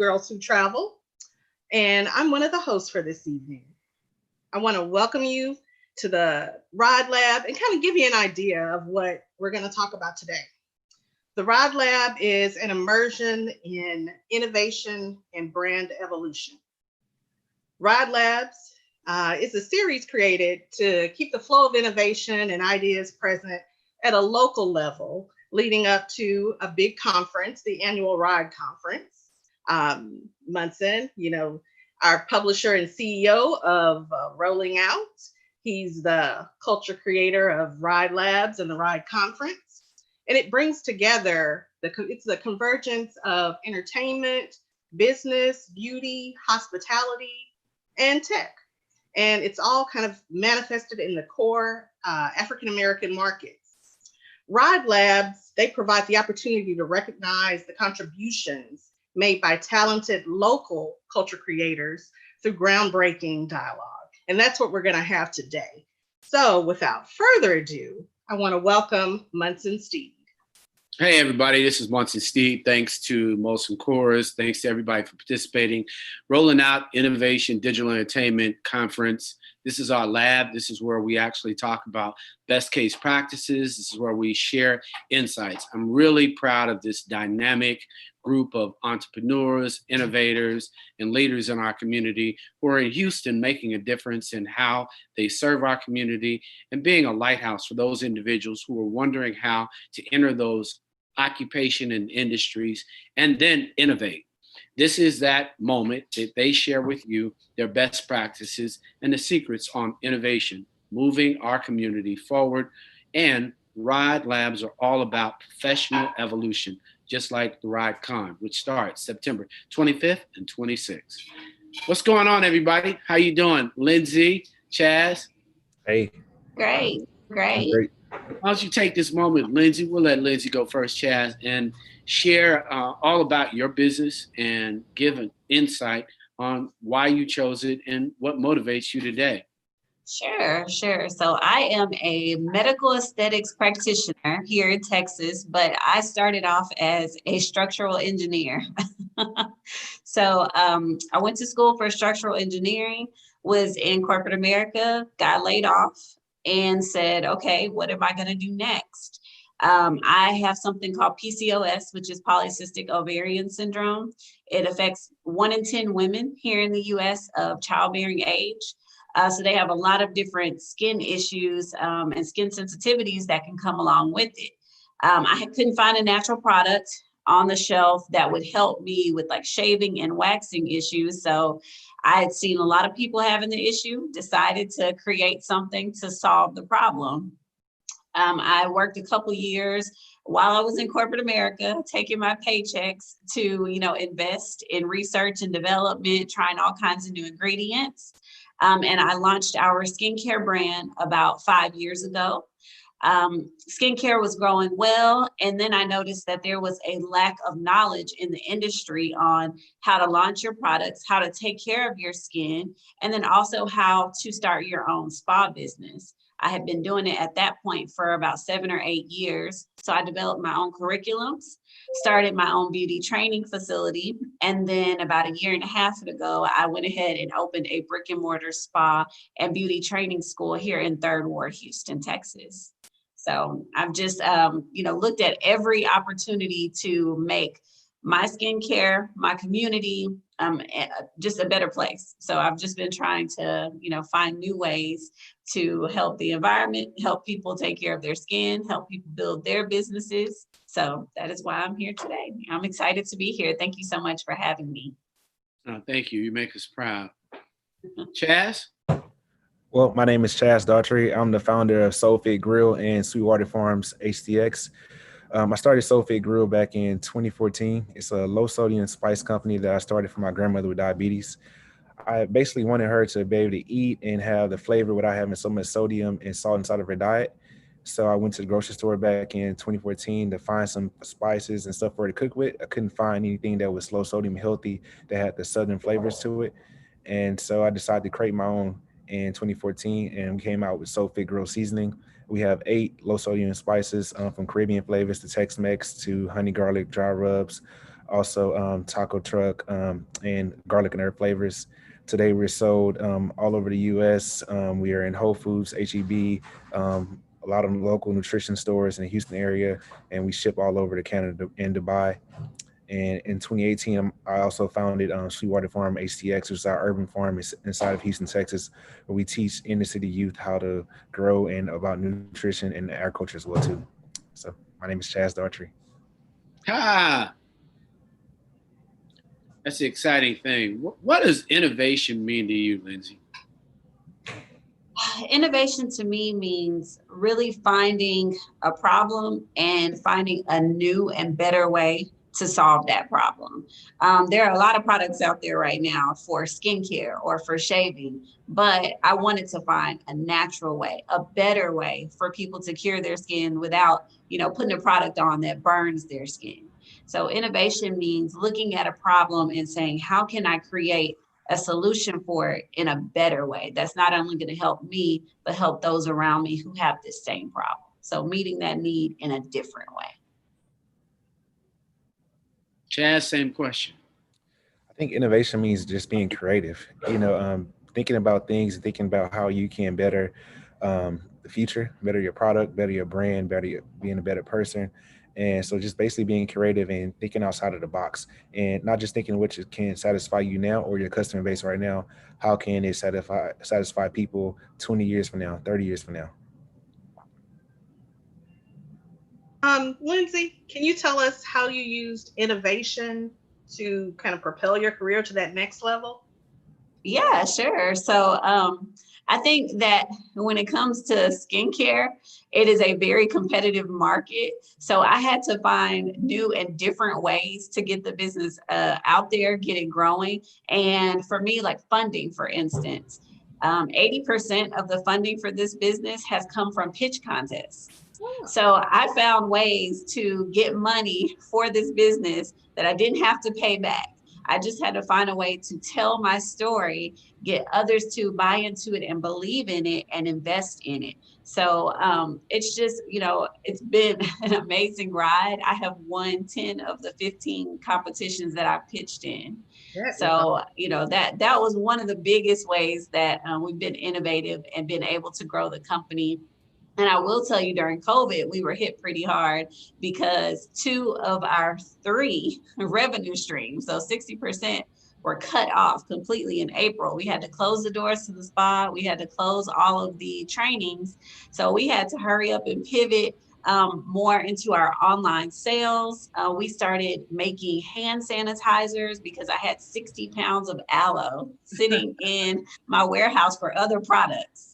Girls Who Travel, and I'm one of the hosts for this evening. I want to welcome you to the RIDE Lab and kind of give you an idea of what we're going to talk about today. The RIDE Lab is an immersion in innovation and brand evolution. RIDE Labs is a series created to keep the flow of innovation and ideas present at a local level, leading up to a big conference, the annual RIDE conference. Munson, our publisher and CEO of Rolling Out. He's the culture creator of RIDE Labs and the RIDE Conference. And it brings together, it's the convergence of entertainment, business, beauty, hospitality, and tech. And it's all kind of manifested in the core African-American markets. RIDE Labs, they provide the opportunity to recognize the contributions made by talented local culture creators through groundbreaking dialogue. And that's what we're going to have today. So without further ado, I want to welcome Munson Steed. Hey, everybody, this is Molson Steed. Thanks to Molson Coors. Thanks to everybody for participating. Rolling Out Innovation Digital Entertainment Conference. This is our lab. This is where we actually talk about best case practices. This is where we share insights. I'm really proud of this dynamic group of entrepreneurs, innovators, and leaders in our community who are in Houston making a difference in how they serve our community and being a lighthouse for those individuals who are wondering how to enter those occupation and industries and then innovate. This is that moment that they share with you their best practices and the secrets on innovation, moving our community forward. And RIDE Labs are all about professional evolution, just like the RIDE Con, which starts September 25th and 26th. What's going on, everybody? How you doing? Lindsay, Chaz? Hey. Great. Why don't you take this moment, Lindsay? We'll let Lindsay go first, Chaz, and share all about your business and give an insight on why you chose it and what motivates you today. Sure. So I am a medical aesthetics practitioner here in Texas, but I started off as a structural engineer. So I went to school for structural engineering, was in corporate America, got laid off, and said, okay, what am I going to do next? I have something called PCOS, which is polycystic ovarian syndrome. It affects 1 in 10 women here in the US of childbearing age. So they have a lot of different skin issues and skin sensitivities that can come along with it. I couldn't find a natural product on the shelf that would help me with like shaving and waxing issues. So I had seen a lot of people having the issue, decided to create something to solve the problem. I worked a couple years while I was in corporate America, taking my paychecks to, invest in research and development, trying all kinds of new ingredients. And I launched our skincare brand about 5 years ago. Skincare was growing well. And then I noticed that there was a lack of knowledge in the industry on how to launch your products, how to take care of your skin, and then also how to start your own spa business. I had been doing it at that point for about 7 or 8 years. So I developed my own curriculums, started my own beauty training facility. And then about 1.5 years ago, I went ahead and opened a brick and mortar spa and beauty training school here in 3rd Ward, Houston, Texas. So I've just, looked at every opportunity to make my skincare, my community, just a better place. So I've just been trying to, find new ways to help the environment, help people take care of their skin, help people build their businesses. So that is why I'm here today. I'm excited to be here. Thank you so much for having me. Thank you. You make us proud. Chaz? Well, my name is Chaz Daughtry. I'm the founder of Sulfate Grill and Sweetwater Farms HTX. I started Sulfate Grill back in 2014. It's a low sodium spice company that I started for my grandmother with diabetes. I basically wanted her to be able to eat and have the flavor without having so much sodium and salt inside of her diet. So I went to the grocery store back in 2014 to find some spices and stuff for her to cook with. I couldn't find anything that was low sodium healthy that had the southern flavors to it. And so I decided to create my own in 2014 and we came out with Sulfate Grill seasoning. We have 8 low sodium spices from Caribbean flavors to Tex-Mex to honey garlic dry rubs, also taco truck, and garlic and herb flavors. Today we're sold all over the U.S. We are in Whole Foods, HEB, a lot of local nutrition stores in the Houston area, and we ship all over to Canada and Dubai. And in 2018, I also founded Sweetwater Farm HTX, which is our urban farm inside of Houston, Texas, where we teach inner city youth how to grow and about nutrition and agriculture as well too. So my name is Chaz Daughtry. Ah, that's the exciting thing. What does innovation mean to you, Lindsay? Innovation to me means really finding a problem and finding a new and better way to solve that problem. There are a lot of products out there right now for skincare or for shaving, but I wanted to find a natural way, a better way for people to cure their skin without, putting a product on that burns their skin. So innovation means looking at a problem and saying, how can I create a solution for it in a better way that's not only going to help me, but help those around me who have this same problem. So meeting that need in a different way. Chaz, same question. I think innovation means just being creative, thinking about things, thinking about how you can better the future, better your product, better your brand, being a better person. And so just basically being creative and thinking outside of the box and not just thinking which can satisfy you now or your customer base right now. How can it satisfy people 20 years from now, 30 years from now? Lindsay, can you tell us how you used innovation to kind of propel your career to that next level? Yeah, sure. So I think that when it comes to skincare, it is a very competitive market. So I had to find new and different ways to get the business out there, get it growing. And for me, like funding, for instance, 80% of the funding for this business has come from pitch contests. So I found ways to get money for this business that I didn't have to pay back. I just had to find a way to tell my story, get others to buy into it and believe in it and invest in it. So it's just, it's been an amazing ride. I have won 10 of the 15 competitions that I pitched in. So, that was one of the biggest ways that we've been innovative and been able to grow the company. And I will tell you, during COVID, we were hit pretty hard because 2 of our 3 revenue streams, so 60%, were cut off completely in April. We had to close the doors to the spa. We had to close all of the trainings. So we had to hurry up and pivot more into our online sales. We started making hand sanitizers because I had 60 pounds of aloe sitting in my warehouse for other products.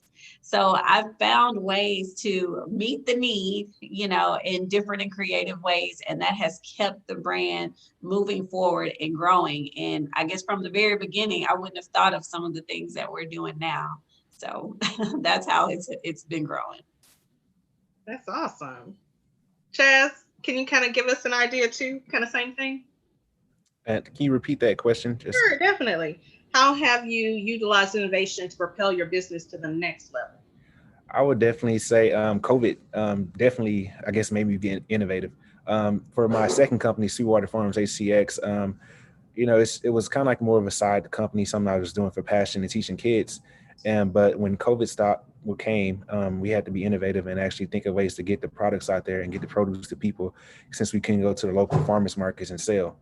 So I've found ways to meet the need, in different and creative ways. And that has kept the brand moving forward and growing. And I guess from the very beginning, I wouldn't have thought of some of the things that we're doing now. So that's how it's been growing. That's awesome. Chaz, can you kind of give us an idea too? Kind of same thing? Can you repeat that question? Sure, definitely. How have you utilized innovation to propel your business to the next level? I would definitely say COVID definitely, I guess, made me be innovative. For my second company, Sweetwater Farms HTX, it was kind of like more of a side company, something I was doing for passion and teaching kids. But when COVID came, we had to be innovative and actually think of ways to get the products out there and get the produce to people, since we couldn't go to the local farmers markets and sell.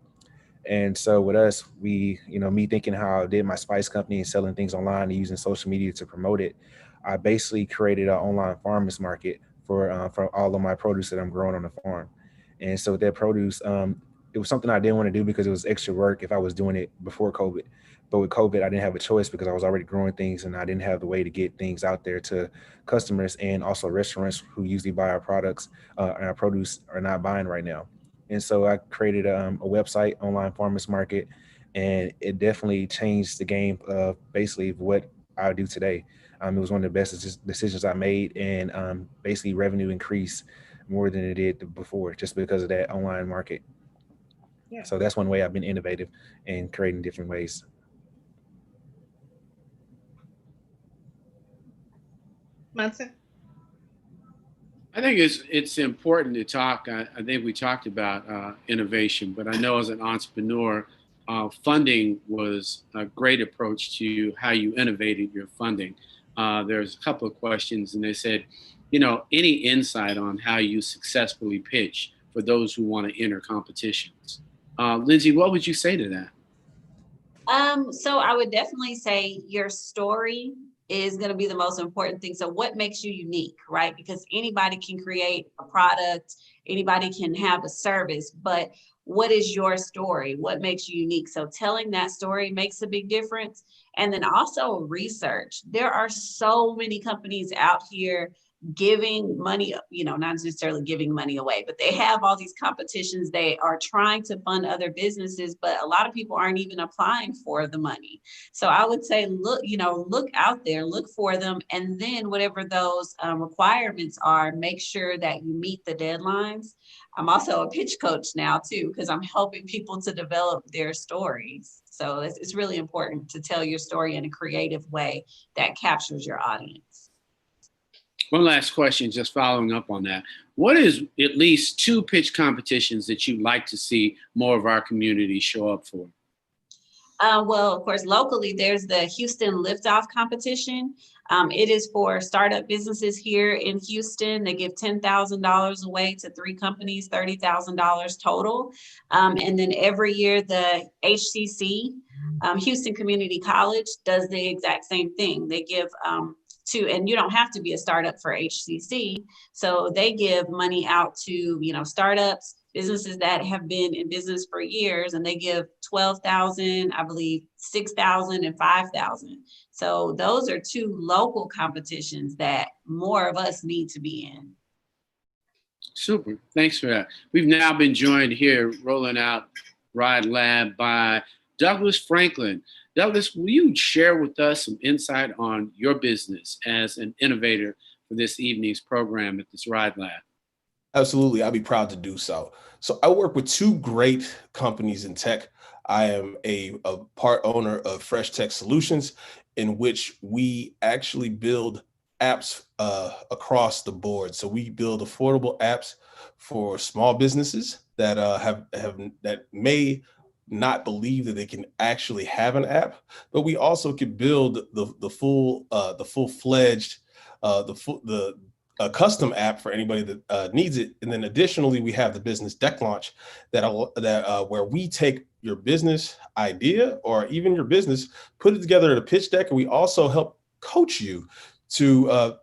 And so with us, me thinking how I did my spice company and selling things online and using social media to promote it, I basically created an online farmers market for all of my produce that I'm growing on the farm. And so with that produce, it was something I didn't want to do because it was extra work if I was doing it before COVID. But with COVID, I didn't have a choice because I was already growing things and I didn't have the way to get things out there to customers, and also restaurants who usually buy our products and our produce are not buying right now. And so I created a website, online farmers market, and it definitely changed the game of basically what I do today. It was one of the best decisions I made, and basically revenue increased more than it did before just because of that online market. Yeah. So that's one way I've been innovative and creating different ways. Munson? I think it's important to talk. I think we talked about innovation, but I know as an entrepreneur, funding was a great approach to how you innovated your funding. There's a couple of questions, and they said, any insight on how you successfully pitch for those who want to enter competitions? Lindsay, what would you say to that? So I would definitely say your story is going to be the most important thing. So what makes you unique, right? Because anybody can create a product, anybody can have a service, but what is your story? What makes you unique? So telling that story makes a big difference. And then also research. There are so many companies out here giving money, not necessarily giving money away, but they have all these competitions. They are trying to fund other businesses, but a lot of people aren't even applying for the money. So I would say, look out there, look for them. And then whatever those requirements are, make sure that you meet the deadlines. I'm also a pitch coach now too, because I'm helping people to develop their stories. So it's really important to tell your story in a creative way that captures your audience. One last question, just following up on that. What is at least 2 pitch competitions that you'd like to see more of our community show up for? Well, of course, locally, there's the Houston Liftoff competition. It is for startup businesses here in Houston. They give $10,000 away to 3 companies, $30,000 total. And then every year, the HCC, Houston Community College, does the exact same thing. They give and you don't have to be a startup for HCC. So they give money out to, startups, businesses that have been in business for years, and they give 12,000, I believe 6,000 and 5,000. So those are 2 local competitions that more of us need to be in. Super. Thanks for that. We've now been joined here rolling out RIDE Lab by Douglas Franklin. Douglas, will you share with us some insight on your business as an innovator for this evening's program at this RIDE Lab? Absolutely. I'll be proud to do so. So I work with 2 great companies in tech. I am a part owner of Fresh Tech Solutions, in which we actually build apps across the board. So we build affordable apps for small businesses that that may not believe that they can actually have an app, but we also could build the full-fledged a custom app for anybody that needs it. And then additionally, we have the business deck launch where we take your business idea or even your business, put it together in a pitch deck, and we also help coach you to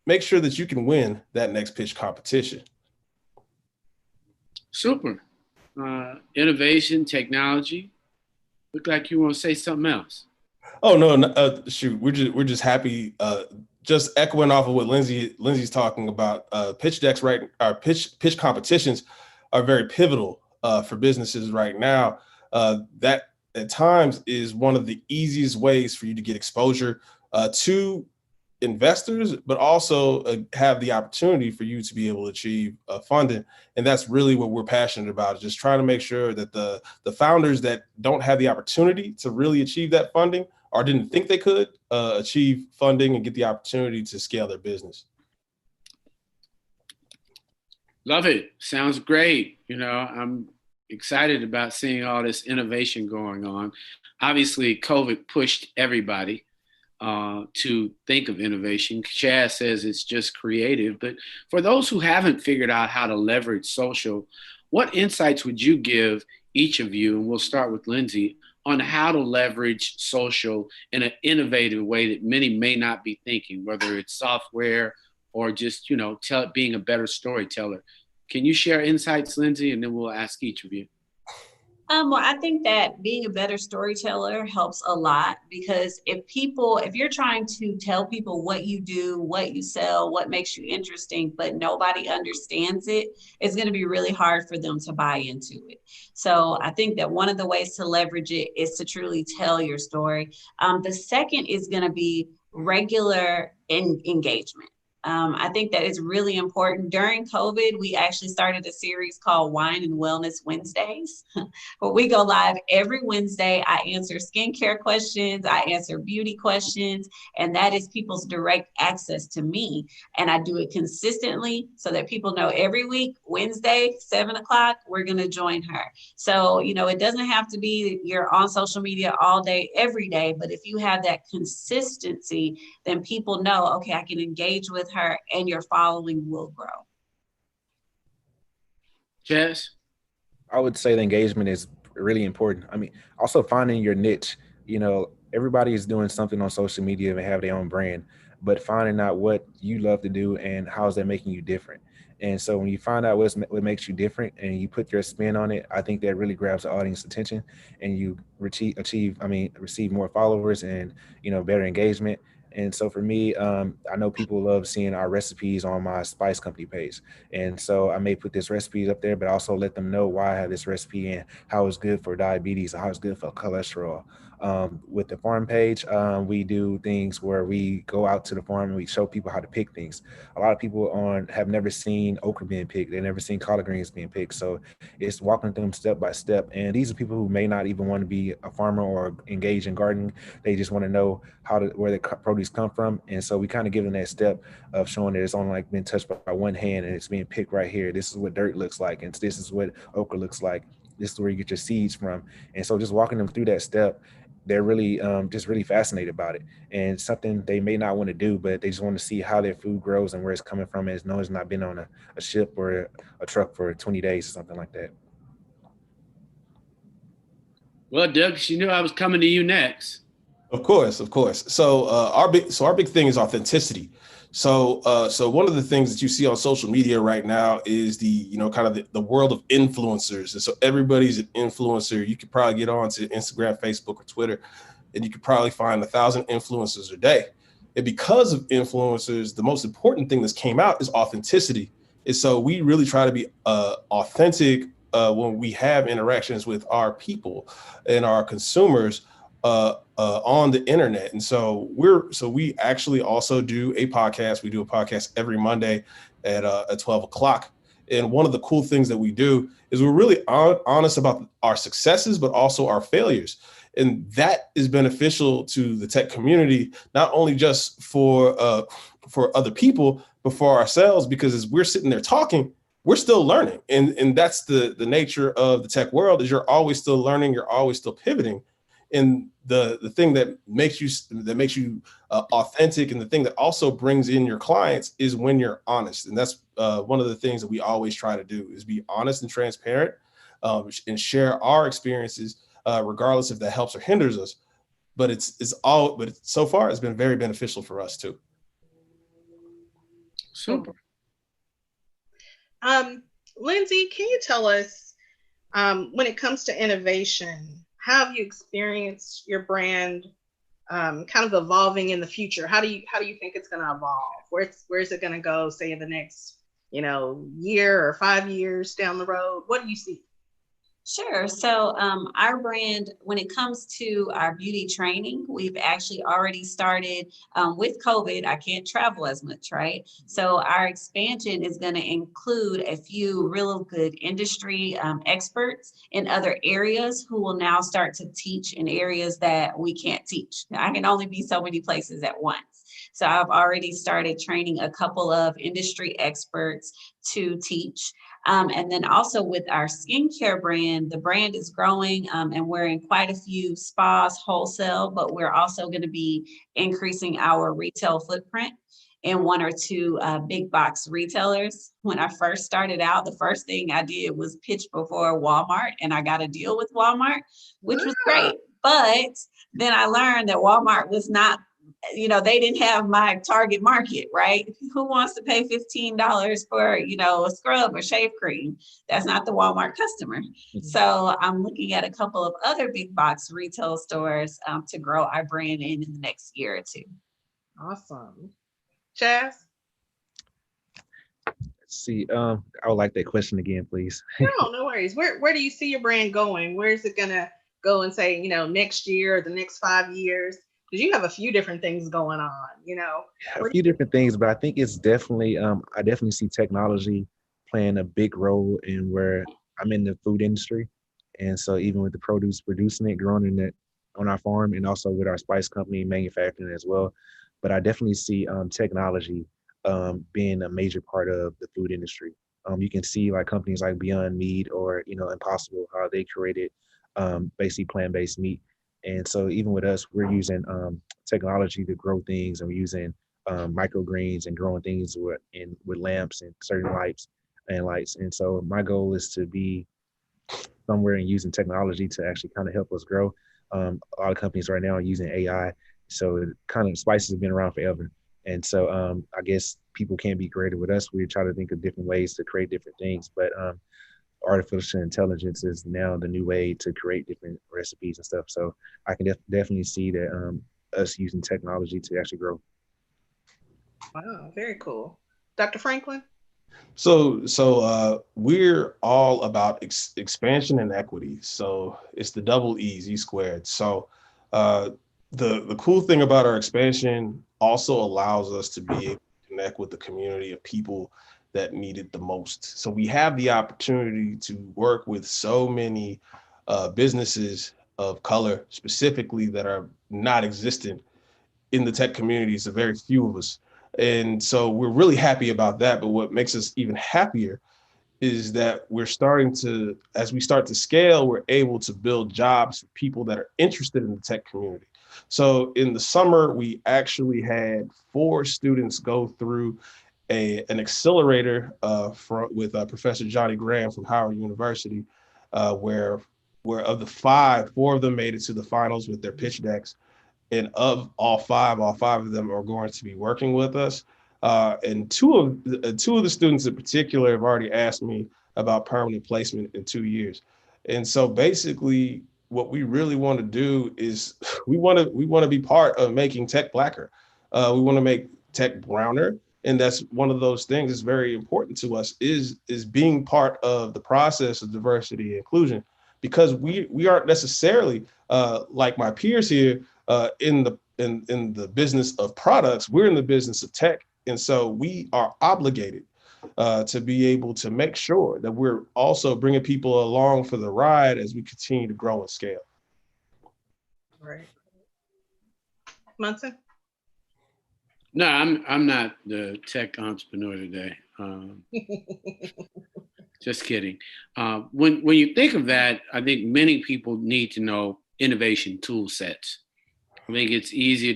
make sure that you can win that next pitch competition. Super. Innovation, technology. Look like you want to say something else. Oh no, shoot, we're just happy. Just echoing off of what Lindsay's talking about. Pitch decks, right? Our pitch competitions are very pivotal for businesses right now. That at times is one of the easiest ways for you to get exposure to investors, but also have the opportunity for you to be able to achieve funding. And that's really what we're passionate about, is just trying to make sure that the founders that don't have the opportunity to really achieve that funding or didn't think they could achieve funding and get the opportunity to scale their business. Love it. Sounds great. I'm excited about seeing all this innovation going on. Obviously, COVID pushed everybody to think of innovation. Chaz says it's just creative, but for those who haven't figured out how to leverage social, what insights would you give each of you, and we'll start with Lindsay, on how to leverage social in an innovative way that many may not be thinking, whether it's software or just, being a better storyteller. Can you share insights, Lindsay, and then we'll ask each of you? Well, I think that being a better storyteller helps a lot, because if you're trying to tell people what you do, what you sell, what makes you interesting, but nobody understands it, it's going to be really hard for them to buy into it. So I think that one of the ways to leverage it is to truly tell your story. The second is going to be regular engagement. I think that it's really important. During COVID, we actually started a series called Wine and Wellness Wednesdays, where we go live every Wednesday. I answer skincare questions, I answer beauty questions, and that is people's direct access to me. And I do it consistently so that people know every week, Wednesday, 7 o'clock, we're going to join her. So, it doesn't have to be you're on social media all day, every day, but if you have that consistency, then people know, okay, I can engage with her and your following will grow. Chaz? I would say the engagement is really important. I mean, also finding your niche. Everybody is doing something on social media and have their own brand, but finding out what you love to do and how is that making you different. And so when you find out what makes you different and you put your spin on it, I think that really grabs the audience attention, and you receive more followers and, better engagement. And so for me, I know people love seeing our recipes on my spice company page. And so I may put this recipe up there, but also let them know why I have this recipe and how it's good for diabetes, how it's good for cholesterol. With the farm page, we do things where we go out to the farm and we show people how to pick things. A lot of people have never seen okra being picked. They've never seen collard greens being picked. So it's walking them step by step. And these are people who may not even want to be a farmer or engage in gardening. They just want to know where the produce come from. And so we kind of give them that step of showing that it's only like been touched by one hand and it's being picked right here. This is what dirt looks like. And this is what okra looks like. This is where you get your seeds from. And so just walking them through that step, they're really just really fascinated about it, and something they may not want to do, but they just want to see how their food grows and where it's coming from, as no, it's not been on a ship or a truck for 20 days or something like that. Well, Doug, you knew I was coming to you next. Of course. So our big thing is authenticity. So one of the things that you see on social media right now is the world of influencers. And so everybody's an influencer. You could probably get on to Instagram, Facebook, or Twitter, and you could probably find 1,000 influencers a day. And because of influencers, the most important thing that's came out is authenticity. And so we really try to be authentic when we have interactions with our people and our consumers on the internet. And so we actually also do a podcast. We do a podcast every Monday at 12 o'clock. And one of the cool things that we do is we're really honest about our successes, but also our failures. And that is beneficial to the tech community, not only just for other people, but for ourselves, because as we're sitting there talking, we're still learning. And that's the nature of the tech world, is you're always still learning, you're always still pivoting. And the thing that makes you authentic, and the thing that also brings in your clients, is when you're honest. And that's one of the things that we always try to do, is be honest and transparent, and share our experiences, regardless if that helps or hinders us. But so far it's been very beneficial for us too. Super. Lindsay, can you tell us, when it comes to innovation, how have you experienced your brand kind of evolving in the future? How do you think it's going to evolve? Where's it going to go, say, in the next year or 5 years down the road? What do you see? Sure. So our brand, when it comes to our beauty training, we've actually already started with COVID. I can't travel as much, right? So our expansion is going to include a few real good industry experts in other areas who will now start to teach in areas that we can't teach. I can only be so many places at once. So I've already started training a couple of industry experts to teach. And then also with our skincare brand, the brand is growing, and we're in quite a few spas wholesale, but we're also going to be increasing our retail footprint in 1 or 2 big box retailers. When I first started out, the first thing I did was pitch before Walmart, and I got a deal with Walmart, which was great. But then I learned that Walmart was not, they didn't have my target market, right? Who wants to pay $15 for, a scrub or shave cream? That's not the Walmart customer. Mm-hmm. So I'm looking at a couple of other big box retail stores to grow our brand in the next year or 2. Awesome. Chaz? Let's see. I would like that question again, please. No worries. Where do you see your brand going? Where is it going to go in, say, next year or the next 5 years? Because you have a few different things going on, you know. A few different things, but I think it's definitely, I definitely see technology playing a big role in where I'm in the food industry. And so even with the produce, producing it, growing in it on our farm, and also with our spice company manufacturing as well. But I definitely see technology being a major part of the food industry. You can see like companies like Beyond Meat or, Impossible, how they created basically plant-based meat. And so even with us, we're using technology to grow things, and we're using microgreens and growing things with lamps and certain lights. And so my goal is to be somewhere and using technology to actually kind of help us grow. A lot of companies right now are using AI. So kind of spices have been around forever. And so I guess people can't be creative with us. We try to think of different ways to create different things. But artificial intelligence is now the new way to create different recipes and stuff. So I can definitely see that us using technology to actually grow. Wow, very cool. Dr. Franklin? So we're all about expansion and equity. So it's the double E's, E squared. So the cool thing about our expansion also allows us to be able to connect with the community of people that need it the most. So we have the opportunity to work with so many businesses of color specifically that are not existent in the tech community. So very few of us. And so we're really happy about that. But what makes us even happier is that we're starting to, as we start to scale, we're able to build jobs for people that are interested in the tech community. So in the summer, we actually had 4 students go through an accelerator with Professor Johnny Graham from Howard University, where of the 5, 4 of them made it to the finals with their pitch decks. And of all five of them are going to be working with us. And two of the students in particular have already asked me about permanent placement in 2 years. And so basically what we really want to do is we want to be part of making tech blacker. We want to make tech browner. And that's one of those things that's very important to us is being part of the process of diversity and inclusion, because we aren't necessarily like my peers here in the business of products. We're in the business of tech. And so we are obligated to be able to make sure that we're also bringing people along for the ride as we continue to grow and scale. Right. Munson? No, I'm not the tech entrepreneur today. Just kidding. When you think of that, I think many people need to know innovation tool sets. I think it's easy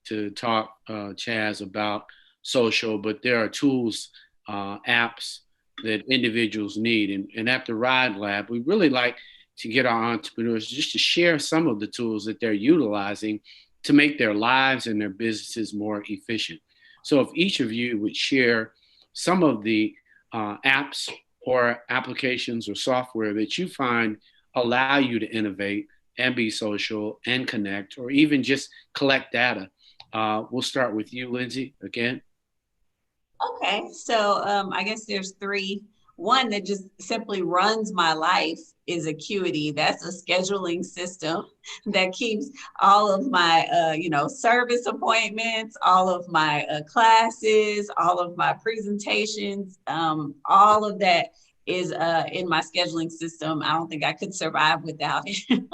to talk, Chaz, about social, but there are tools, apps that individuals need. And at the RIDE Lab, we really like to get our entrepreneurs just to share some of the tools that they're utilizing to make their lives and their businesses more efficient. So if each of you would share some of the apps or applications or software that you find allow you to innovate and be social and connect, or even just collect data. We'll start with you, Lindsay, again. Okay, so I guess there's 3. One that just simply runs my life is Acuity. That's a scheduling system that keeps all of my, service appointments, all of my classes, all of my presentations, all of that is in my scheduling system. I don't think I could survive without it.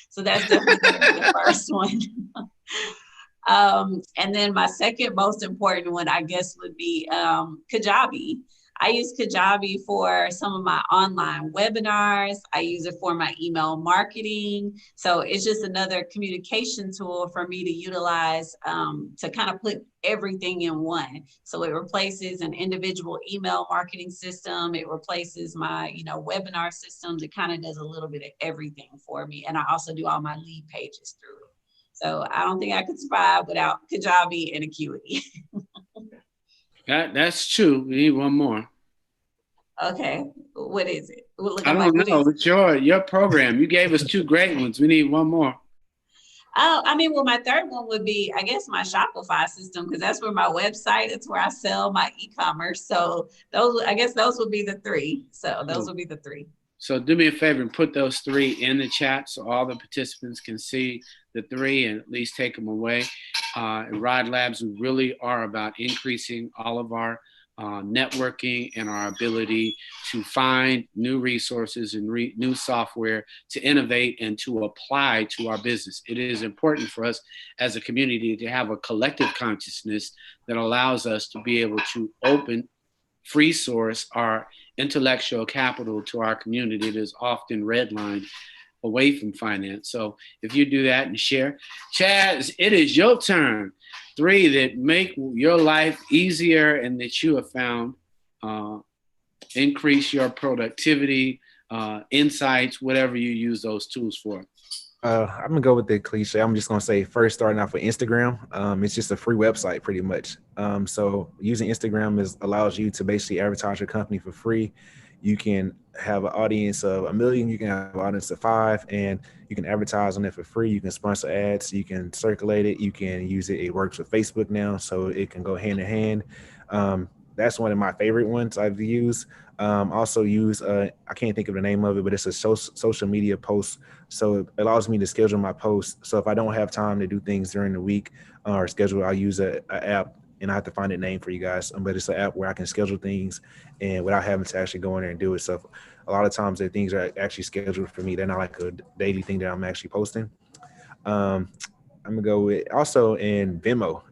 So that's definitely the first one. And then my second most important one, I guess, would be Kajabi. I use Kajabi for some of my online webinars. I use it for my email marketing. So it's just another communication tool for me to utilize to kind of put everything in one. So it replaces an individual email marketing system. It replaces my, webinar systems. It kind of does a little bit of everything for me. And I also do all my lead pages through it. So I don't think I could survive without Kajabi and Acuity. That's true. We need one more. Okay, what is it? I don't know. It's your program. You gave us 2 great ones. We need one more. Oh, my third one would be, I guess, my Shopify system, because that's where my website, it's where I sell my e-commerce. So those would be the 3. So those would be the 3. So do me a favor and put those 3 in the chat so all the participants can see the 3 and at least take them away. At RIDE Labs, we really are about increasing all of our networking and our ability to find new resources and new software to innovate and to apply to our business. It is important for us as a community to have a collective consciousness that allows us to be able to open, free source our intellectual capital to our community that is often redlined away from finance. So if you do that and share, Chaz, it is your turn. 3 that make your life easier and that you have found increase your productivity, insights, whatever you use those tools for. I'm gonna go with the cliche. I'm just gonna say first, starting off with Instagram. It's just a free website, pretty much. So using Instagram allows you to basically advertise your company for free. You can have an audience of 1 million. You can have an audience of 5, and you can advertise on it for free. You can sponsor ads. You can circulate it. You can use it. It works with Facebook now, so it can go hand in hand. That's one of my favorite ones I've used. Also use, I can't think of the name of it, but it's a social media post. So it allows me to schedule my posts. So if I don't have time to do things during the week or schedule, I'll use an app, and I have to find a name for you guys. But it's an app where I can schedule things and without having to actually go in there and do it. So a lot of times the things are actually scheduled for me. They're not like a daily thing that I'm actually posting. I'm gonna go with also in Venmo.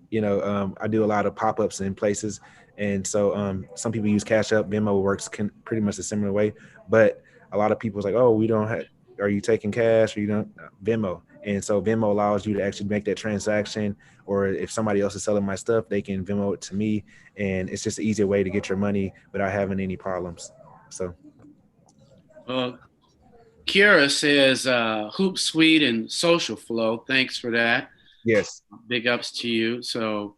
I do a lot of pop-ups in places. And so some people use Cash App. Venmo works pretty much a similar way. But a lot of people's like, oh, we don't have, are you taking cash or you don't? Venmo. And so Venmo allows you to actually make that transaction, or if somebody else is selling my stuff, they can Venmo it to me. And it's just an easier way to get your money without having any problems. So. Kira says Hoopsuite and Social Flow. Thanks for that. Yes. Big ups to you. So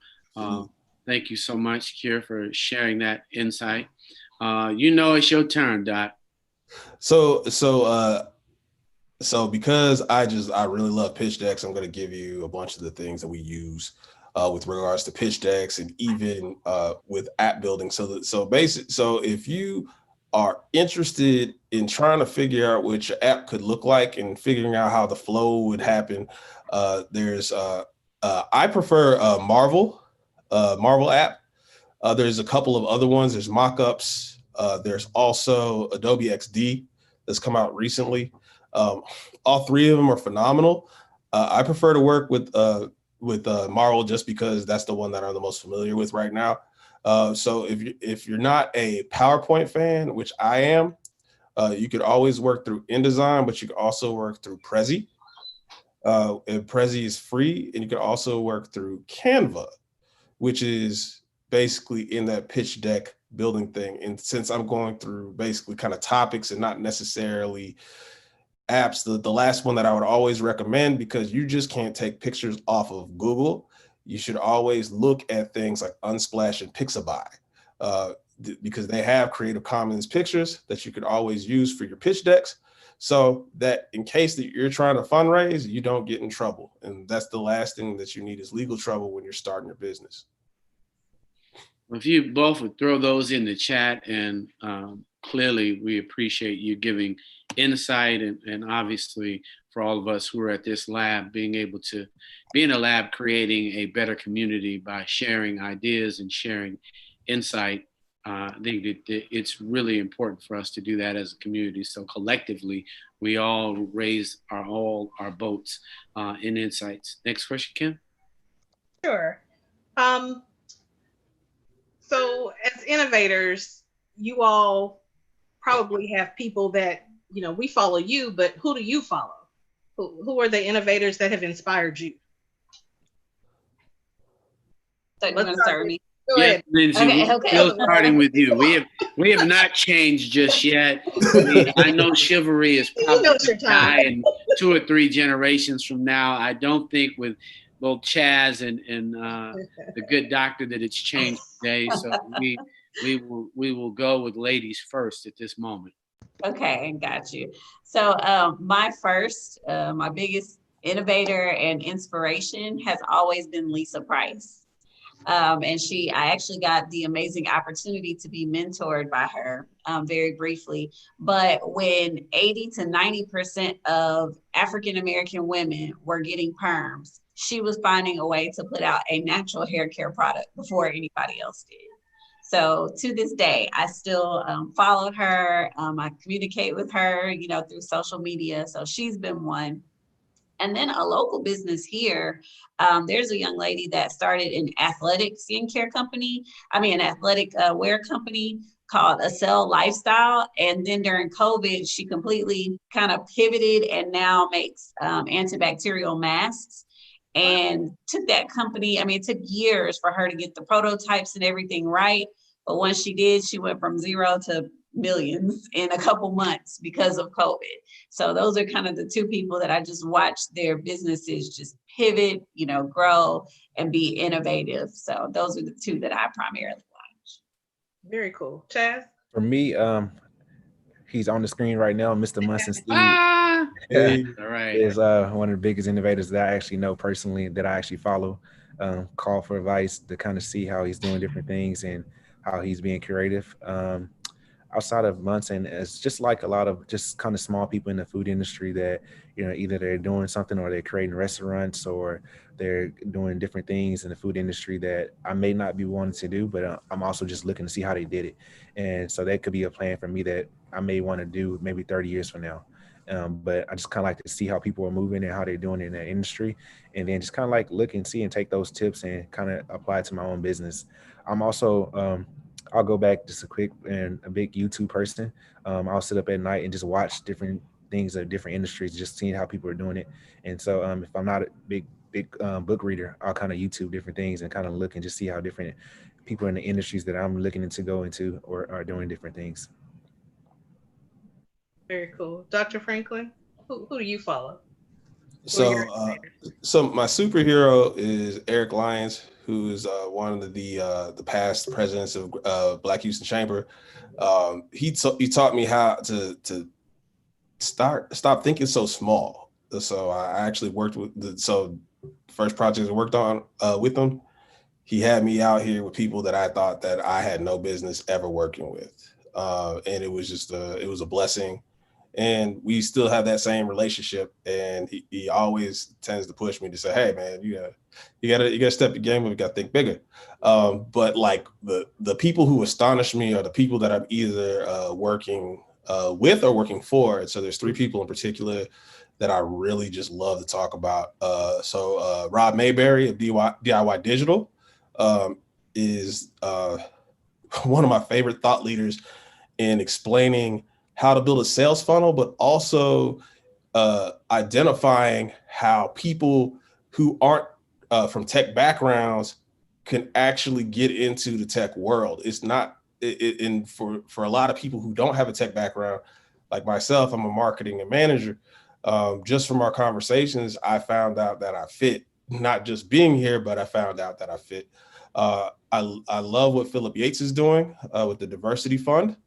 thank you so much, Kira, for sharing that insight. It's your turn, Dot. So because I really love pitch decks, I'm going to give you a bunch of the things that we use with regards to pitch decks and even with app building. So if you are interested in trying to figure out what your app could look like and figuring out how the flow would happen, I prefer Marvel app. There's a couple of other ones. There's Mockups. There's also Adobe XD that's come out recently. All 3 of them are phenomenal. I prefer to work with Marvel just because that's the one that I'm the most familiar with right now. So if you're not a PowerPoint fan, which I am, you could always work through InDesign, but you could also work through Prezi. And Prezi is free, and you can also work through Canva, which is basically in that pitch deck building thing. And since I'm going through basically kind of topics and not necessarily apps, the last one that I would always recommend, because you just can't take pictures off of Google, you should always look at things like Unsplash and Pixabay, because they have Creative Commons pictures that you could always use for your pitch decks, so that in case that you're trying to fundraise, you don't get in trouble. And that's the last thing that you need, is legal trouble when you're starting your business. If you both would throw those in the chat, and clearly we appreciate you giving insight, and obviously for all of us who are at this lab, being able to be in a lab creating a better community by sharing ideas and sharing insight. I think that it's really important for us to do that as a community. So collectively, we all raise all our boats in insights. Next question, Kim. Sure. So as innovators, you all probably have people that, we follow you, but who do you follow? Who are the innovators that have inspired you? So you want to start with me? Go ahead. Lindsay, Okay. Still starting with you. We have not changed just yet. I know chivalry is probably die in 2 or 3 generations from now. I don't think with both Chaz and the good doctor that it's changed today. So we will go with ladies first at this moment. Okay, got you. So my biggest innovator and inspiration has always been Lisa Price. And I actually got the amazing opportunity to be mentored by her very briefly. But when 80 to 90% of African-American women were getting perms, she was finding a way to put out a natural hair care product before anybody else did. So to this day, I still follow her. I communicate with her, through social media. So she's been one. And then a local business here, there's a young lady that started an athletic athletic wear company called Acel Lifestyle. And then during COVID, she completely kind of pivoted and now makes antibacterial masks. And took that company, it took years for her to get the prototypes and everything right. But once she did, she went from 0 to millions in a couple months because of COVID. So those are kind of the two people that I just watched their businesses just pivot, grow and be innovative. So those are the two that I primarily watch. Very cool. Chaz? For me, he's on the screen right now, Mr. Munson Steve. Hey. All right. Is one of the biggest innovators that I actually know personally, that I actually follow. Call for advice to kind of see how he's doing different things and how he's being creative. Outside of Munson, it's just like a lot of just kind of small people in the food industry that, either they're doing something or they're creating restaurants or they're doing different things in the food industry that I may not be wanting to do, but I'm also just looking to see how they did it. And so that could be a plan for me that I may want to do maybe 30 years from now. But I just kind of like to see how people are moving and how they're doing in that industry. And then just kind of like look and see and take those tips and kind of apply it to my own business. I'm also, I'll go back just a big YouTube person. I'll sit up at night and just watch different things of different industries, just seeing how people are doing it. And so if I'm not a big book reader, I'll kind of YouTube different things and kind of look and just see how different people in the industries that I'm looking to go into or are doing different things. Very cool. Dr. Franklin, who do you follow? So my superhero is Eric Lyons, who is one of the past presidents of Black Houston Chamber. He taught me how to stop thinking so small. So I actually worked with the first project I worked on with him. He had me out here with people that I thought that I had no business ever working with, and it was just it was a blessing. And we still have that same relationship. And he always tends to push me to say, "Hey, man, you gotta step the game up. You gotta think bigger." But like the people who astonish me are the people that I'm either working with or working for. And so there's 3 people in particular that I really just love to talk about. Rob Mayberry of DIY Digital is one of my favorite thought leaders in explaining how to build a sales funnel, but also identifying how people who aren't from tech backgrounds can actually get into the tech world. It's not, for a lot of people who don't have a tech background, like myself, I'm a marketing and manager. Just from our conversations, I found out that I fit, not just being here, but I found out that I fit. I love what Philip Yates is doing with the Diversity Fund.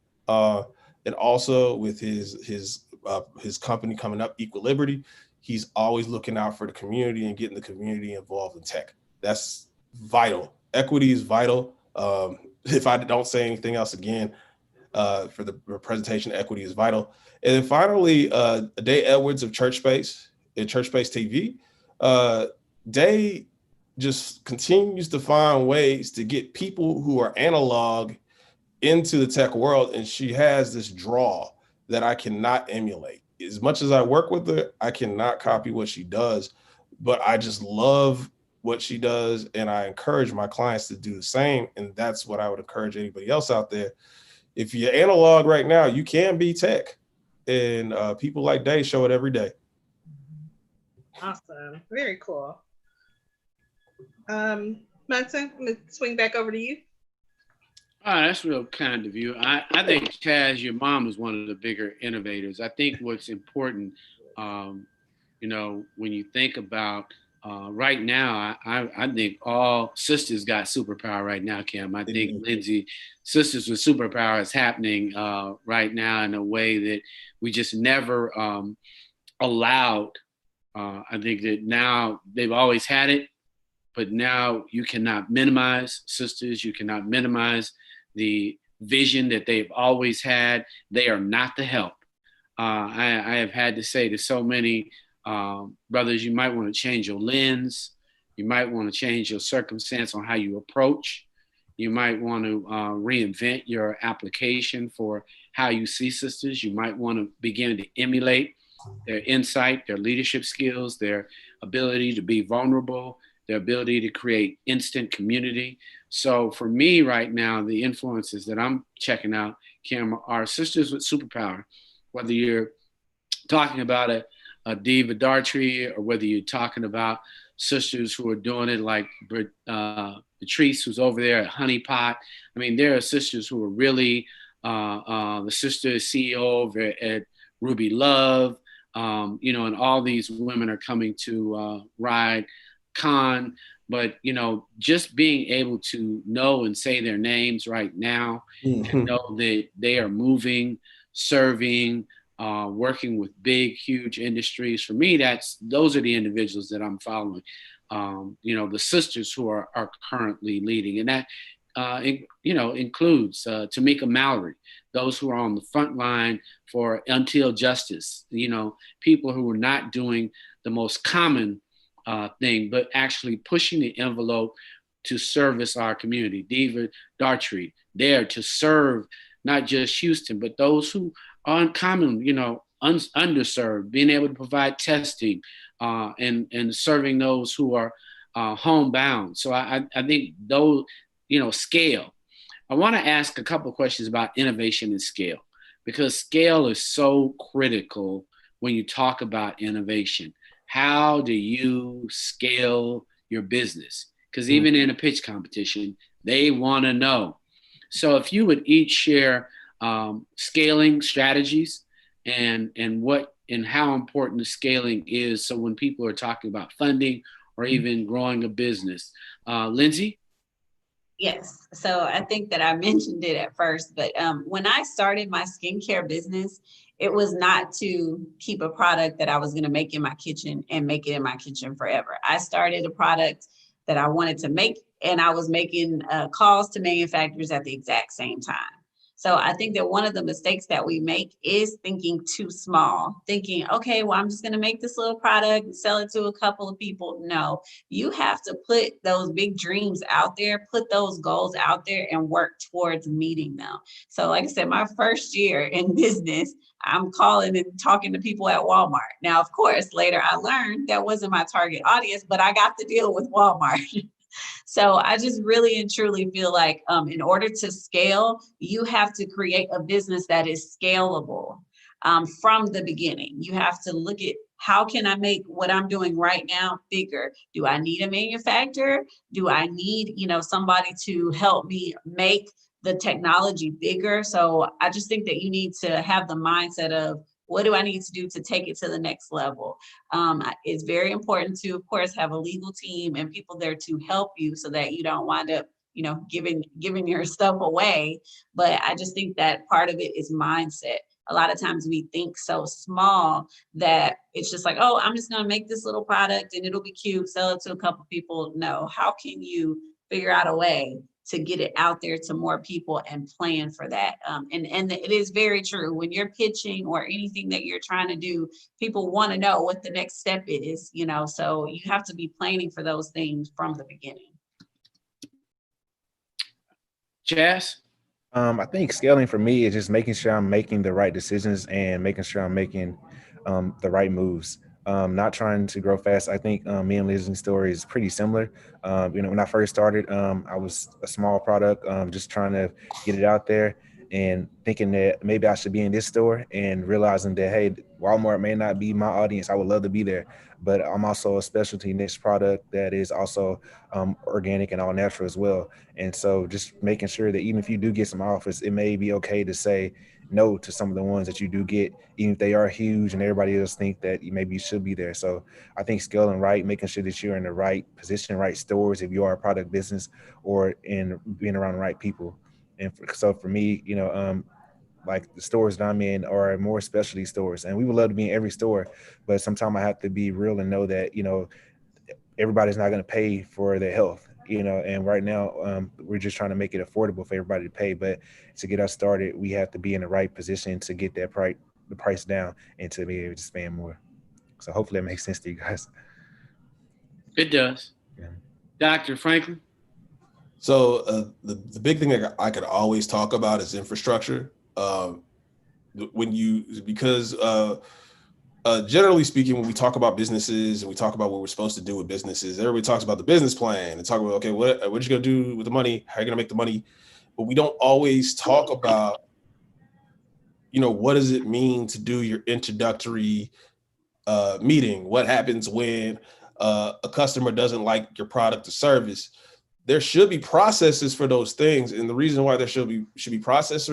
And also with his company coming up, Equilibrity, he's always looking out for the community and getting the community involved in tech. That's vital. Equity is vital. If I don't say anything else again, for the presentation, equity is vital. And then finally, Day Edwards of Church Space and Church Space TV. Day just continues to find ways to get people who are analog into the tech world, and she has this draw that I cannot emulate. As much as I work with her, I cannot copy what she does, but I just love what she does, and I encourage my clients to do the same. And that's what I would encourage anybody else out there. If you're analog right now, you can be tech, and people like Day show it every day. Awesome. Very cool. Munson, I'm gonna swing back over to you. Oh, that's real kind of you. I think, Chaz, your mom is one of the bigger innovators. I think what's important, when you think about right now, I think all sisters got superpower right now, Kim. I think Lindsay, Sisters with Superpower is happening right now in a way that we just never allowed. I think that now they've always had it, but now you cannot minimize sisters. You cannot minimize the vision that they've always had. They are not the help. I have had to say to so many brothers, you might want to change your lens. You might want to change your circumstance on how you approach. You might want to reinvent your application for how you see sisters. You might want to begin to emulate their insight, their leadership skills, their ability to be vulnerable, their ability to create instant community. So for me right now, the influences that I'm checking out, Kim, are sisters with superpower. Whether you're talking about a Diva Dartrey, or whether you're talking about sisters who are doing it like Patrice, who's over there at Honey Pot. I mean, there are sisters who are really, the sister CEO over at Ruby Love, and all these women are coming to Ride Con. But, just being able to know and say their names right now, and know that they are moving, serving, working with big, huge industries. For me, those are the individuals that I'm following. The sisters who are currently leading, and that includes Tamika Mallory, those who are on the front line for Until Justice. People who are not doing the most common thing, but actually pushing the envelope to service our community. Diva Dartrey, there to serve not just Houston, but those who are uncommon, underserved, being able to provide testing and serving those who are homebound. So I think those, scale. I want to ask a couple of questions about innovation and scale, because scale is so critical when you talk about innovation. How do you scale your business? Because even in a pitch competition, they want to know. So if you would each share scaling strategies and how important the scaling is. So when people are talking about funding or even growing a business, Lindsay? Yes. So I think that I mentioned it at first, but when I started my skincare business, it was not to keep a product that I was going to make in my kitchen and make it in my kitchen forever. I started a product that I wanted to make, and I was making calls to manufacturers at the exact same time. So I think that one of the mistakes that we make is thinking too small, thinking, okay, well, I'm just going to make this little product and sell it to a couple of people. No, you have to put those big dreams out there, put those goals out there and work towards meeting them. So like I said, my first year in business, I'm calling and talking to people at Walmart. Now, of course, later I learned that wasn't my target audience, but I got to deal with Walmart. So I just really and truly feel like in order to scale, you have to create a business that is scalable from the beginning. You have to look at, how can I make what I'm doing right now bigger? Do I need a manufacturer? Do I need, somebody to help me make the technology bigger? So I just think that you need to have the mindset of, what do I need to do to take it to the next level? It's very important to, of course, have a legal team and people there to help you so that you don't wind up, giving your stuff away. But I just think that part of it is mindset. A lot of times we think so small that it's just like, oh, I'm just going to make this little product and it'll be cute, sell it to a couple people. No, how can you figure out a way to get it out there to more people and plan for that? And it is very true. When you're pitching or anything that you're trying to do, people want to know what the next step is, so you have to be planning for those things from the beginning. Jazz? I think scaling for me is just making sure I'm making the right decisions and making sure I'm making the right moves. Not trying to grow fast. I think me and Lizzie's story is pretty similar. When I first started, I was a small product, just trying to get it out there and thinking that maybe I should be in this store, and realizing that, hey, Walmart may not be my audience. I would love to be there, but I'm also a specialty niche product that is also organic and all natural as well. And so just making sure that even if you do get some offers, it may be okay to say no to some of the ones that you do get, even if they are huge and everybody else think that maybe you should be there. So I think scaling right, making sure that you're in the right position, right stores, if you are a product business, or in being around the right people. And so for me, like the stores that I'm in are more specialty stores, and we would love to be in every store, but sometimes I have to be real and know that, everybody's not going to pay for their health, and right now we're just trying to make it affordable for everybody to pay. But to get us started, we have to be in the right position to get that the price down and to be able to spend more. So hopefully that makes sense to you guys. It does. Yeah. Dr. Franklin? So the big thing that I could always talk about is infrastructure. Because generally speaking, when we talk about businesses and we talk about what we're supposed to do with businesses, everybody talks about the business plan and talk about, okay, what you gonna do with the money? How are you gonna make the money? But we don't always talk about, what does it mean to do your introductory meeting? What happens when a customer doesn't like your product or service? There should be processes for those things. And the reason why there should be processes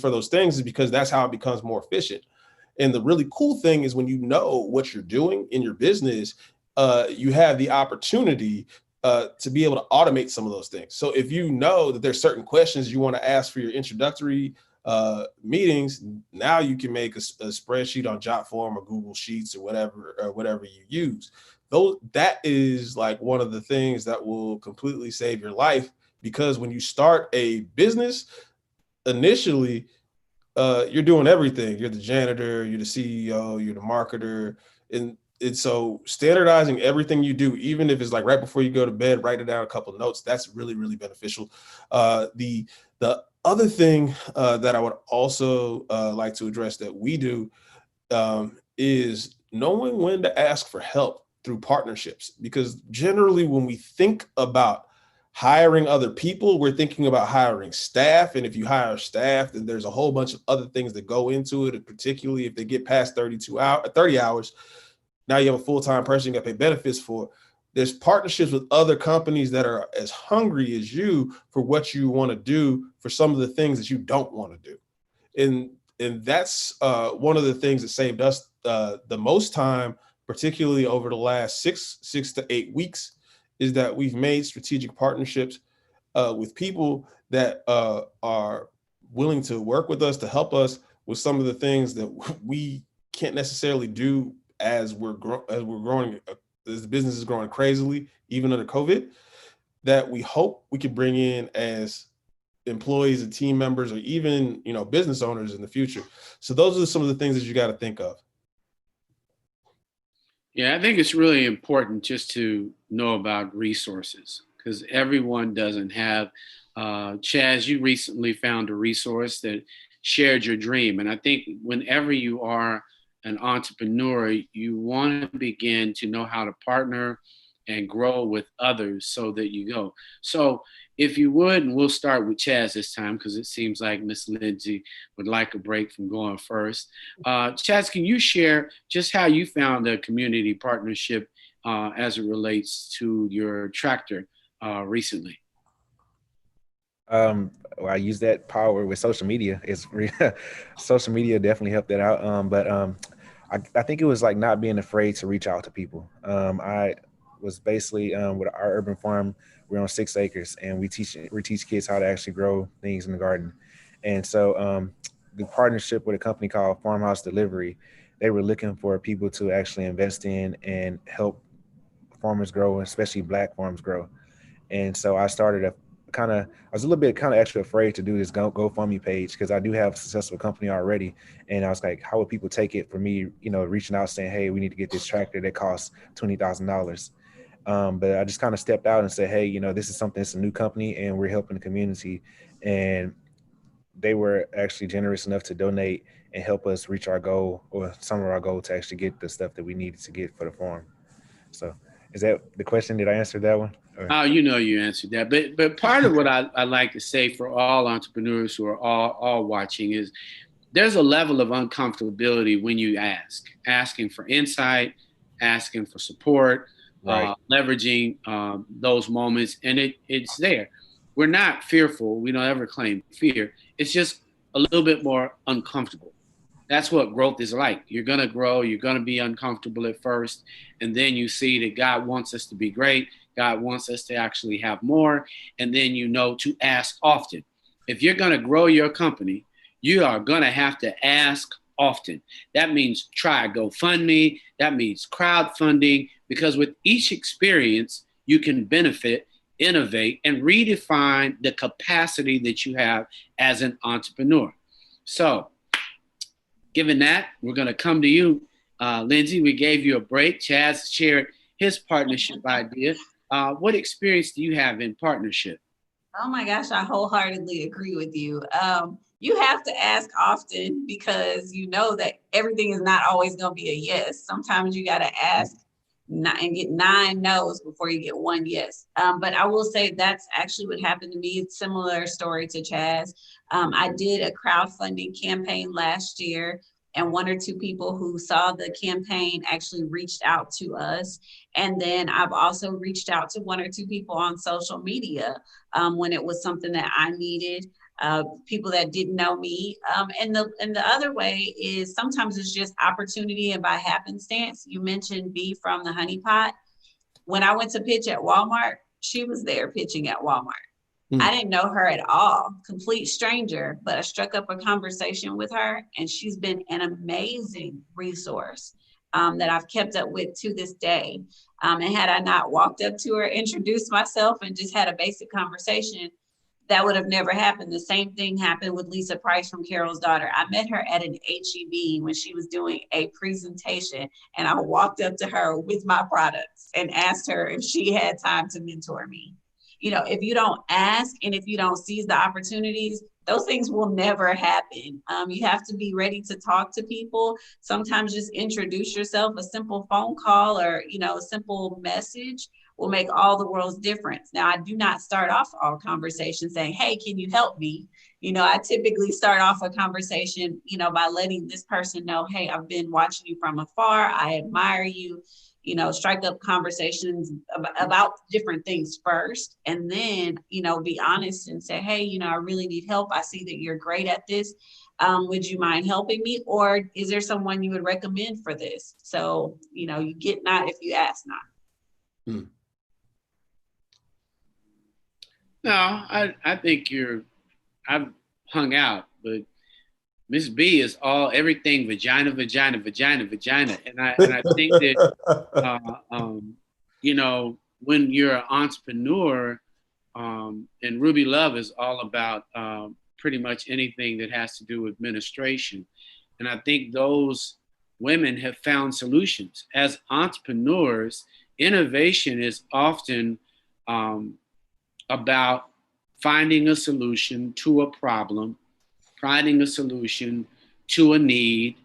for those things is because that's how it becomes more efficient. And the really cool thing is when you know what you're doing in your business, you have the opportunity to be able to automate some of those things. So if you know that there's certain questions you want to ask for your introductory meetings, now you can make a spreadsheet on Jotform or Google Sheets or whatever you use. That is like one of the things that will completely save your life, because when you start a business, initially, you're doing everything. You're the janitor, you're the CEO, you're the marketer. And so standardizing everything you do, even if it's like right before you go to bed, write it down a couple of notes. That's really, really beneficial. The other thing that I would also like to address that we do is knowing when to ask for help through partnerships, because generally when we think about hiring other people, we're thinking about hiring staff. And if you hire staff, then there's a whole bunch of other things that go into it. And particularly if they get past 30 hours, now you have a full-time person you got to pay benefits for. There's partnerships with other companies that are as hungry as you for what you want to do for some of the things that you don't want to do. And that's one of the things that saved us the most time, particularly over the last six to 8 weeks, is that we've made strategic partnerships with people that are willing to work with us to help us with some of the things that we can't necessarily do as we're growing, as the business is growing crazily, even under COVID, that we hope we can bring in as employees and team members, or even, business owners in the future. So those are some of the things that you got to think of. Yeah, I think it's really important just to know about resources, because everyone doesn't have. Chaz, you recently found a resource that shared your dream. And I think whenever you are an entrepreneur, you want to begin to know how to partner and grow with others so that you go. So if you would, and we'll start with Chaz this time, because it seems like Miss Lindsay would like a break from going first. Chaz, can you share just how you found a community partnership as it relates to your tractor recently? Well, I use that power with social media. Social media definitely helped that out. But I think it was like not being afraid to reach out to people. I was basically with our urban farm. We're on 6 acres, and we teach kids how to actually grow things in the garden. And so the partnership with a company called Farmhouse Delivery, they were looking for people to actually invest in and help farmers grow, especially Black farms grow. And so I started I was a little bit extra afraid to do this GoFundMe page, because I do have a successful company already. And I was like, how would people take it for me, reaching out saying, hey, we need to get this tractor that costs $20,000. But I just kind of stepped out and said, hey, this is something, it's a new company and we're helping the community. And they were actually generous enough to donate and help us reach our goal, or some of our goal, to actually get the stuff that we needed to get for the farm. So is that the question? Did I answer that one? Oh, you answered that. But part of what I like to say for all entrepreneurs who are all watching is there's a level of uncomfortability when you asking for insight, asking for support, right. Leveraging those moments. And it's there. We're not fearful. We don't ever claim fear. It's just a little bit more uncomfortable. That's what growth is like. You're going to grow. You're going to be uncomfortable at first. And then you see that God wants us to be great. God wants us to actually have more. And then to ask often. If you're going to grow your company, you are going to have to ask often. That means try GoFundMe. That means crowdfunding. because with each experience, you can benefit, innovate, and redefine the capacity that you have as an entrepreneur. So, given that, we're going to come to you, Lindsay. We gave you a break. Chaz shared his partnership idea. What experience do you have in partnership? Oh my gosh, I wholeheartedly agree with you. You have to ask often because you know that everything is not always going to be a yes. Sometimes you got to ask and get 9 no's before you get 1 yes. But I will say that's actually what happened to me. It's a similar story to Chaz. I did a crowdfunding campaign last year, and 1 or 2 people who saw the campaign actually reached out to us. And then I've also reached out to 1 or 2 people on social media when it was something that I needed. People that didn't know me. And the other way is sometimes it's just opportunity and by happenstance. You mentioned B from the Honey Pot. When I went to pitch at Walmart, she was there pitching at Walmart. I didn't know her at all, complete stranger, but I struck up a conversation with her, and she's been an amazing resource that I've kept up with to this day. And had I not walked up to her, introduced myself, and just had a basic conversation, that would have never happened. The same thing happened with Lisa Price from Carol's Daughter. I met her at an HEB when she was doing a presentation, and I walked up to her with my products and asked her if she had time to mentor me. You know, if you don't ask and if you don't seize the opportunities, those things will never happen. You have to be ready to talk to people. Sometimes just introduce yourself. A simple phone call or, a simple message will make all the world's difference. Now, I do not start off all conversations saying, hey, can you help me? I typically start off a conversation, by letting this person know, hey, I've been watching you from afar. I admire you. Strike up conversations about different things first, and then, be honest and say, hey, I really need help. I see that you're great at this. Would you mind helping me? Or is there someone you would recommend for this? So, you get not if you ask not. No, I think I've hung out, but Miss B is everything vagina, vagina, vagina, vagina. And I think that, when you're an entrepreneur, and Ruby Love is all about pretty much anything that has to do with administration. And I think those women have found solutions. As entrepreneurs, innovation is often about finding a solution to a problem, finding a solution to a need.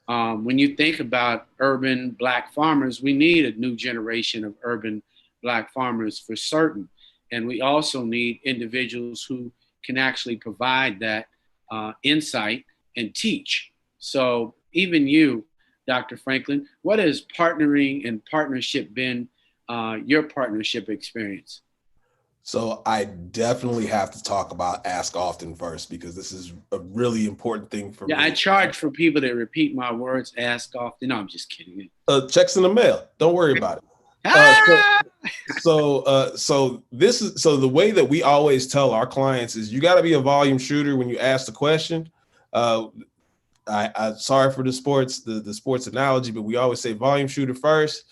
When you think about urban Black farmers, we need a new generation of urban Black farmers for certain. And we also need individuals who can actually provide that insight and teach. So even you, Dr. Franklin, what has partnering and partnership been your partnership experience? So I definitely have to talk about ask often first, because this is a really important thing for me. I charge for people that repeat my words, ask often. No, I'm just kidding. Checks in the mail. Don't worry about it. So the way that we always tell our clients is you got to be a volume shooter when you ask the question. I'm sorry for the sports analogy, but we always say volume shooter first.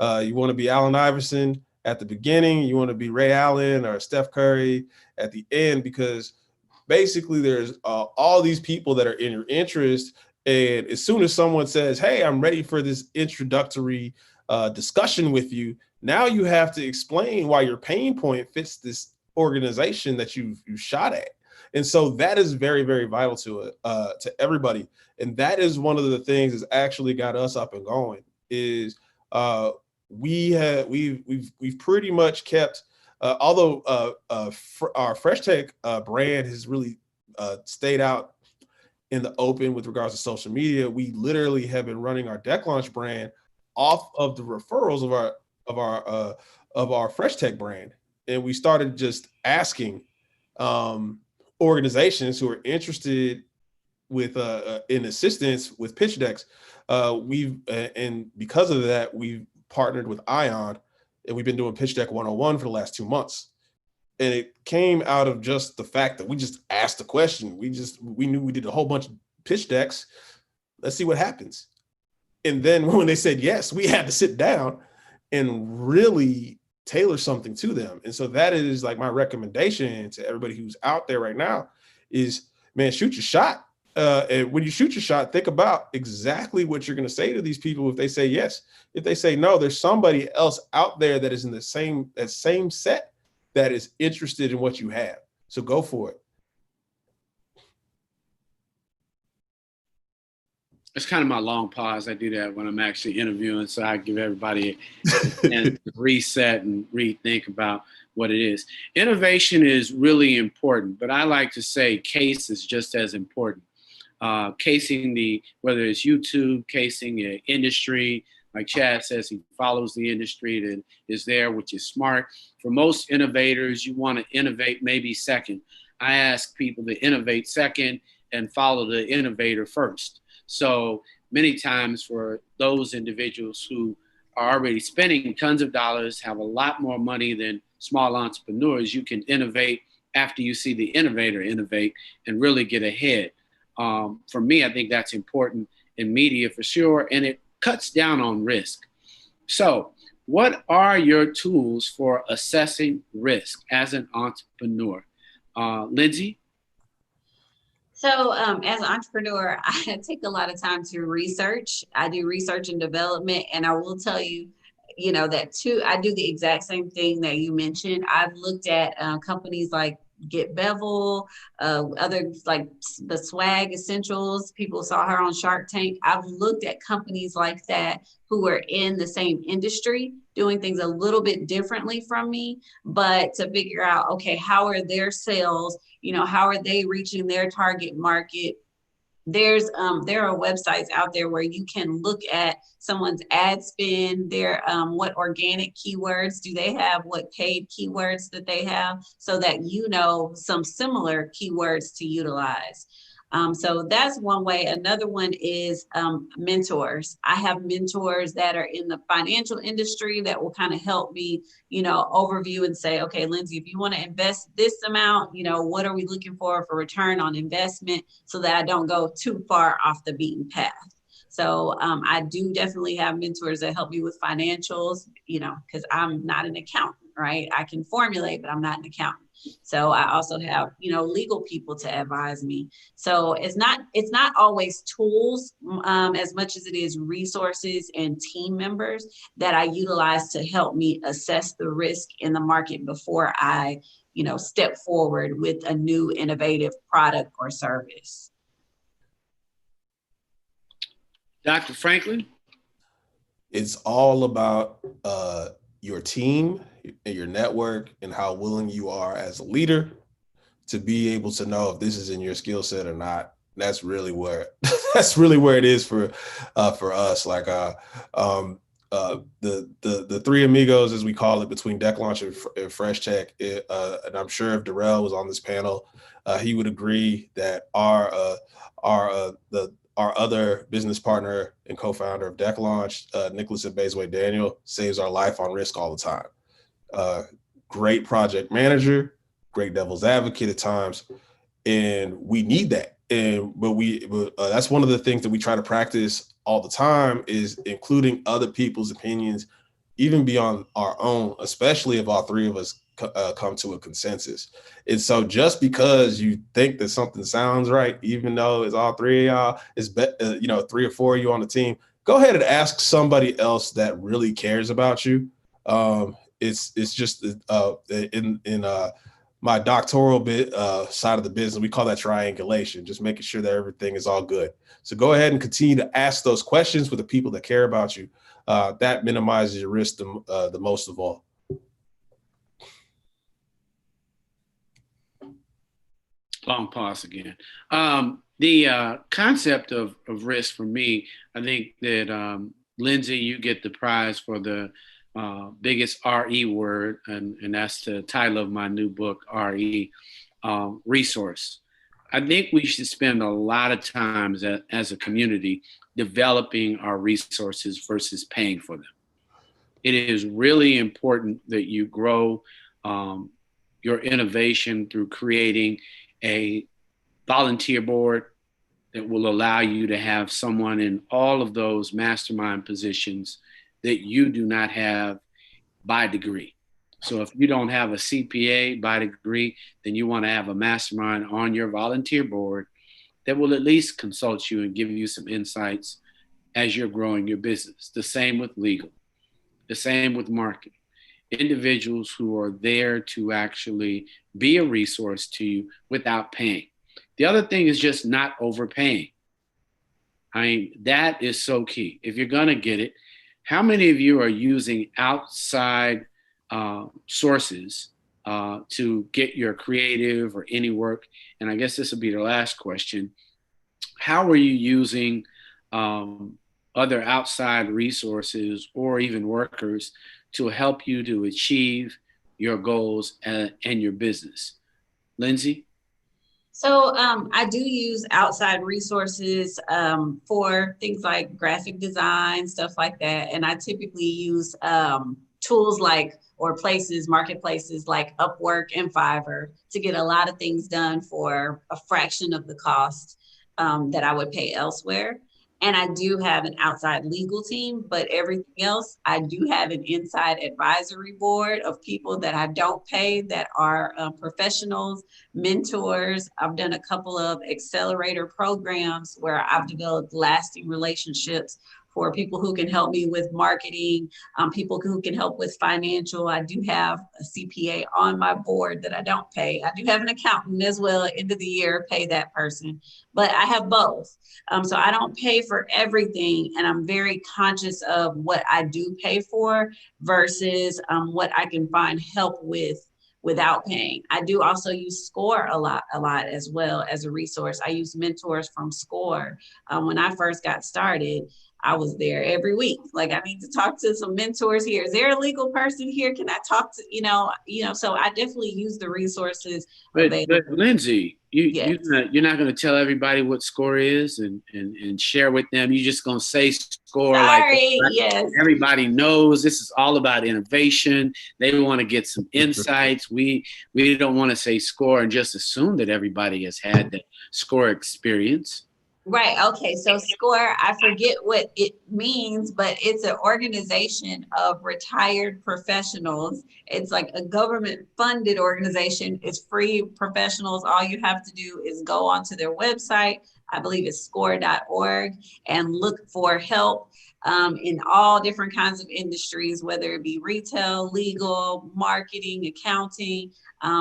You want to be Allen Iverson at the beginning, you want to be Ray Allen or Steph Curry at the end, because basically there's all these people that are in your interest. And as soon as someone says, hey, I'm ready for this introductory discussion with you, now you have to explain why your pain point fits this organization that you shot at. And so that is very, very vital to everybody. And that is one of the things that's actually got us up and going is we've pretty much kept, although our Fresh Tech brand has really stayed out in the open with regards to social media, we literally have been running our Deck Launch brand off of the referrals of our Fresh Tech brand. And we started just asking organizations who are interested with in assistance with pitch decks. And because of that, we've partnered with Ion, and we've been doing Pitch Deck 101 for the last 2 months. And it came out of just the fact that we just asked the question. We knew we did a whole bunch of pitch decks. Let's see what happens. And then when they said yes, we had to sit down and really tailor something to them. And so that is like my recommendation to everybody who's out there right now is, man, shoot your shot. And when you shoot your shot, think about exactly what you're going to say to these people. If they say yes, if they say no, there's somebody else out there that is in that same set that is interested in what you have. So go for it. It's kind of my long pause. I do that when I'm actually interviewing, so I give everybody a chance to reset and rethink about what it is. Innovation is really important, but I like to say case is just as important. Casing whether it's YouTube, casing the industry, like Chad says, he follows the industry that is there, which is smart. For most innovators, you want to innovate maybe second. I ask people to innovate second and follow the innovator first. So many times for those individuals who are already spending tons of dollars, have a lot more money than small entrepreneurs, you can innovate after you see the innovator innovate and really get ahead. For me, I think that's important in media for sure, and it cuts down on risk. So what are your tools for assessing risk as an entrepreneur? Lindsay? So as an entrepreneur, I take a lot of time to research. I do research and development, and I will tell you, that too, I do the exact same thing that you mentioned. I've looked at companies like Get Bevel, others like the Swag Essentials. People saw her on Shark Tank. I've looked at companies like that who are in the same industry, doing things a little bit differently from me, but to figure out, okay, how are their sales? How are they reaching their target market? There are websites out there where you can look at someone's ad spend, what organic keywords do they have, what paid keywords that they have, so that some similar keywords to utilize. So that's one way. Another one is mentors. I have mentors that are in the financial industry that will kind of help me, overview and say, okay, Lindsay, if you want to invest this amount, what are we looking for return on investment, so that I don't go too far off the beaten path. So I do definitely have mentors that help me with financials, because I'm not an accountant, right? I can formulate, but I'm not an accountant. So I also have, legal people to advise me. So it's not always tools as much as it is resources and team members that I utilize to help me assess the risk in the market before I, step forward with a new innovative product or service. Dr. Franklin? It's all about your team and your network and how willing you are as a leader to be able to know if this is in your skill set or not. That's really where it is for us. Like the three amigos, as we call it, between Deck Launch and Fresh Tech. And I'm sure if Darrell was on this panel, he would agree that our other business partner and co-founder of Deck Launch, Nicholas and Bezway Daniel, saves our life on risk all the time. Great project manager, great devil's advocate at times, and we need that. But that's one of the things that we try to practice all the time, is including other people's opinions, even beyond our own, especially if all three of us come to a consensus. And so just because you think that something sounds right, even though it's all three of y'all, it's three or four of you on the team, go ahead and ask somebody else that really cares about you. It's just in my doctoral side of the business, we call that triangulation, just making sure that everything is all good. So go ahead and continue to ask those questions with the people that care about you. That minimizes your risk the most of all. Long pause again. The concept of risk for me, I think that Lindsay, you get the prize for the biggest RE word, and that's the title of my new book, RE, resource. I think we should spend a lot of time as a community developing our resources versus paying for them. It is really important that you grow your innovation through creating a volunteer board that will allow you to have someone in all of those mastermind positions that you do not have by degree. So if you don't have a CPA by degree, then you want to have a mastermind on your volunteer board that will at least consult you and give you some insights as you're growing your business. The same with legal, the same with marketing. Individuals who are there to actually be a resource to you without paying. The other thing is just not overpaying. I mean, that is so key. If you're going to get it, how many of you are using outside sources to get your creative or any work? And I guess this will be the last question. How are you using other outside resources or even workers to help you to achieve your goals and your business? Lindsay? So I do use outside resources for things like graphic design, stuff like that. And I typically use tools like, or places, marketplaces like Upwork and Fiverr to get a lot of things done for a fraction of the cost that I would pay elsewhere. And I do have an outside legal team, but everything else, I do have an inside advisory board of people that I don't pay that are professionals, mentors. I've done a couple of accelerator programs where I've developed lasting relationships for people who can help me with marketing, people who can help with financial. I do have a CPA on my board that I don't pay. I do have an accountant as well, end of the year, pay that person, but I have both. So I don't pay for everything, and I'm very conscious of what I do pay for versus what I can find help with without paying. I do also use Score a lot as well as a resource. I use mentors from Score. When I first got started, I was there every week. Like, I need to talk to some mentors here. Is there a legal person here? Can I talk to, so I definitely use the resources available. But Lindsay, Yes. you're not going to tell everybody what Score is and share with them. You're just going to say Score. Sorry, like yes. Everybody knows this is all about innovation. They want to get some insights. We don't want to say Score and just assume that everybody has had that Score experience. Right. Okay. So Score, I forget what it means, but it's an organization of retired professionals. It's like a government funded organization. It's free professionals. All you have to do is go onto their website. I believe it's score.org, and look for help in all different kinds of industries, whether it be retail, legal, marketing, accounting.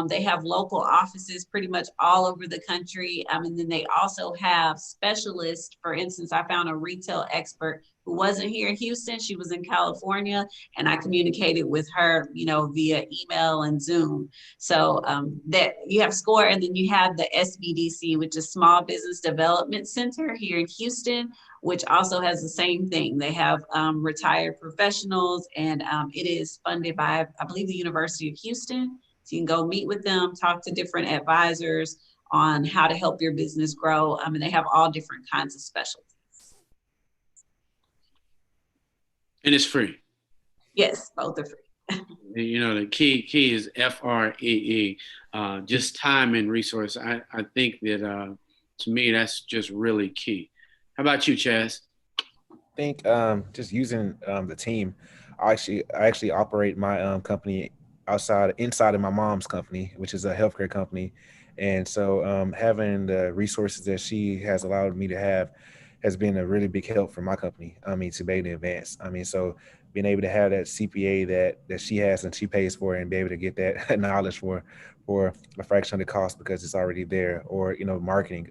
They have local offices pretty much all over the country. And then they also have specialists. For instance, I found a retail expert who wasn't here in Houston. She was in California, and I communicated with her, via email and Zoom. So that you have Score, and then you have the SBDC, which is Small Business Development Center here in Houston, which also has the same thing. They have retired professionals, and it is funded by, I believe, the University of Houston. So you can go meet with them, talk to different advisors on how to help your business grow. And they have all different kinds of specialties. And it's free. Yes, both are free. The key is FREE, just time and resource. I think that to me, that's just really key. How about you, Chaz? I think just using the team. I actually operate my company inside of my mom's company, which is a healthcare company. And so having the resources that she has allowed me to have has been a really big help for my company. To be able to advance. So being able to have that CPA that she has and she pays for, and be able to get that knowledge for a fraction of the cost because it's already there, or, marketing.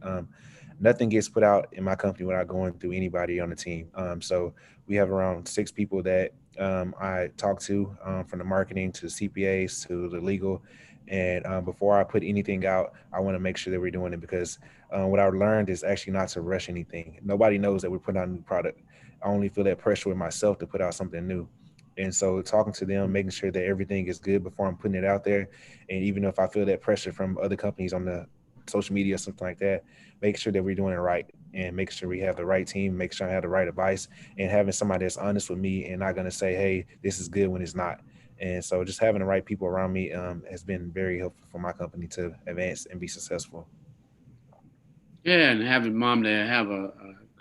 Nothing gets put out in my company without going through anybody on the team. So we have around 6 people that I talk to, from the marketing to the CPAs to the legal. And before I put anything out, I want to make sure that we're doing it, because what I've learned is actually not to rush anything. Nobody knows that we're putting out a new product. I only feel that pressure with myself to put out something new. And so talking to them, making sure that everything is good before I'm putting it out there. And even if I feel that pressure from other companies on the social media, something like that, make sure that we're doing it right, and make sure we have the right team, make sure I have the right advice, and having somebody that's honest with me and not going to say, hey, this is good when it's not. And so just having the right people around me has been very helpful for my company to advance and be successful. Yeah, and having mom to have a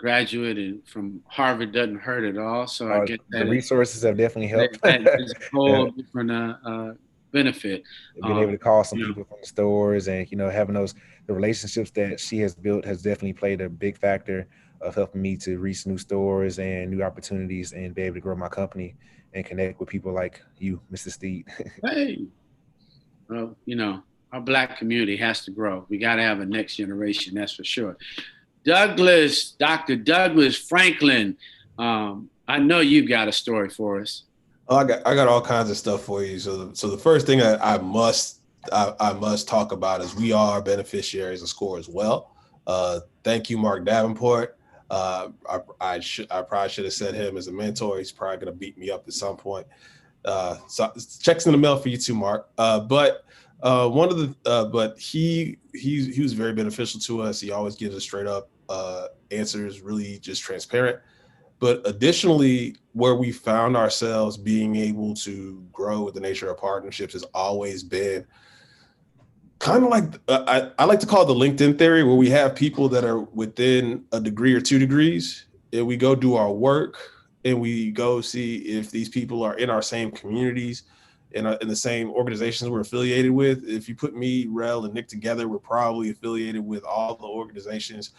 graduate and from Harvard doesn't hurt at all. So I get that the resources have definitely helped. it's a whole Yeah. different benefit. Being able to call some You know, people from the stores and, having the relationships that she has built has definitely played a big factor of helping me to reach new stores and new opportunities and be able to grow my company and connect with people like you, Mr. Steed. hey, well, our Black community has to grow. We got to have a next generation, that's for sure. Dr. Douglas Franklin, I know you've got a story for us. Oh, I got all kinds of stuff for you. So the first thing I must talk about is we are beneficiaries of SCORE as well. Thank you, Mark Davenport. I probably should have said him as a mentor. He's probably gonna beat me up at some point. So checks in the mail for you too, Mark. But he was very beneficial to us. He always gives us straight up answers, really just transparent. But additionally, where we found ourselves being able to grow with the nature of partnerships has always been kind of like, I like to call it the LinkedIn theory, where we have people that are within a degree or 2 degrees, and we go do our work and we go see if these people are in our same communities, in the same organizations we're affiliated with. If you put me, Rel, and Nick together, we're probably affiliated with all the organizations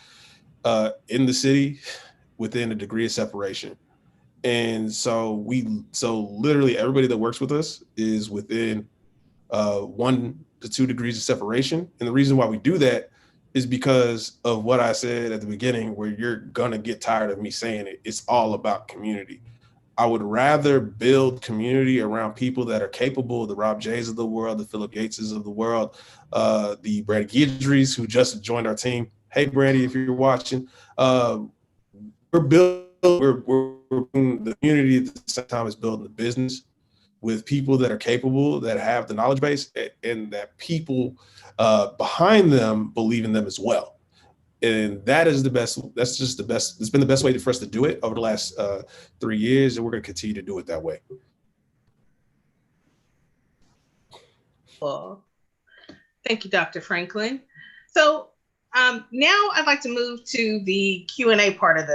in the city within a degree of separation. And so literally everybody that works with us is within 1 to 2 degrees of separation. And the reason why we do that is because of what I said at the beginning, where you're gonna get tired of me saying it. It's all about community. I would rather build community around people that are capable, the Rob Jays of the world, the Philip Gateses of the world, the Brady Guidries, who just joined our team. Hey, Brady, if you're watching, we're building the community at the same time as building the business with people that are capable, that have the knowledge base, and that people behind them believe in them as well. And that is the best. That's just the best. It's been the best way for us to do it over the last 3 years, and we're going to continue to do it that way. Well, thank you, Dr. Franklin. So now I'd like to move to the Q&A part of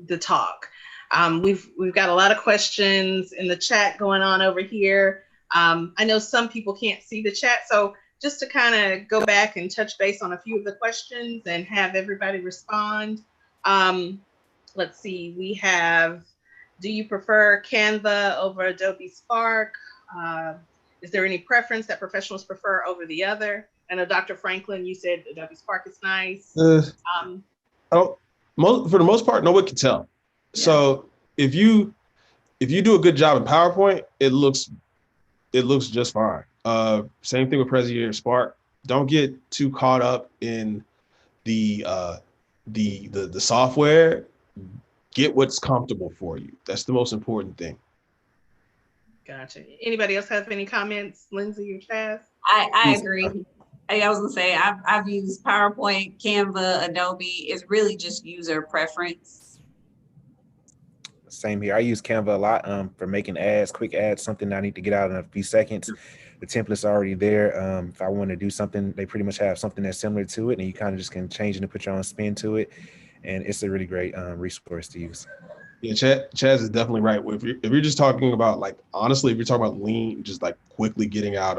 the talk. We've got a lot of questions in the chat going on over here. I know some people can't see the chat, so just to kind of go back and touch base on a few of the questions and have everybody respond. Let's see, we have, do you prefer Canva over Adobe Spark? Is there any preference that professionals prefer over the other? I know Dr. Franklin, you said Adobe Spark is nice. For the most part, no one can tell. Yeah. So if you do a good job in PowerPoint, it looks just fine. Same thing with President Spark. Don't get too caught up in the software. Get what's comfortable for you. That's the most important thing. Gotcha. Anybody else have any comments, Lindsay or Chaz? I agree. I was gonna say I've used PowerPoint, Canva, Adobe. It's really just user preference. Same here. I use Canva a lot for making ads, quick ads, something I need to get out in a few seconds. The template's already there. If I want to do something, they pretty much have something that's similar to it, and you kind of just can change it and put your own spin to it. And it's a really great resource to use. Yeah, Chaz is definitely right. If you're just talking about, like, honestly, if you're talking about lean, just like quickly getting out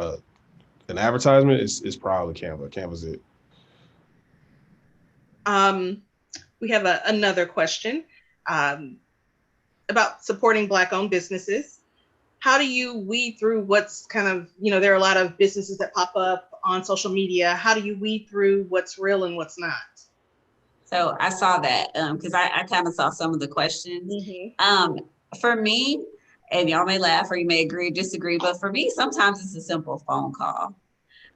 an advertisement, is probably Canva. Canva's it. We have another question about supporting Black-owned businesses. How do you weed through what's kind of, there are a lot of businesses that pop up on social media. How do you weed through what's real and what's not? So I saw that because I kind of saw some of the questions. Mm-hmm. For me, and y'all may laugh or you may agree or disagree, but for me, sometimes it's a simple phone call.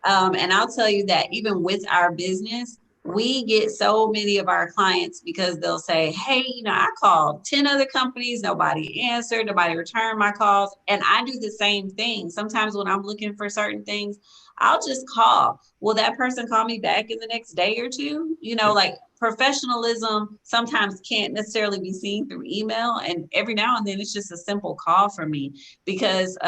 And I'll tell you that even with our business, we get so many of our clients because they'll say, hey, I called 10 other companies, nobody answered, nobody returned my calls. And I do the same thing. Sometimes when I'm looking for certain things, I'll just call. Will that person call me back in the next day or two? Like professionalism sometimes can't necessarily be seen through email. And every now and then it's just a simple call for me because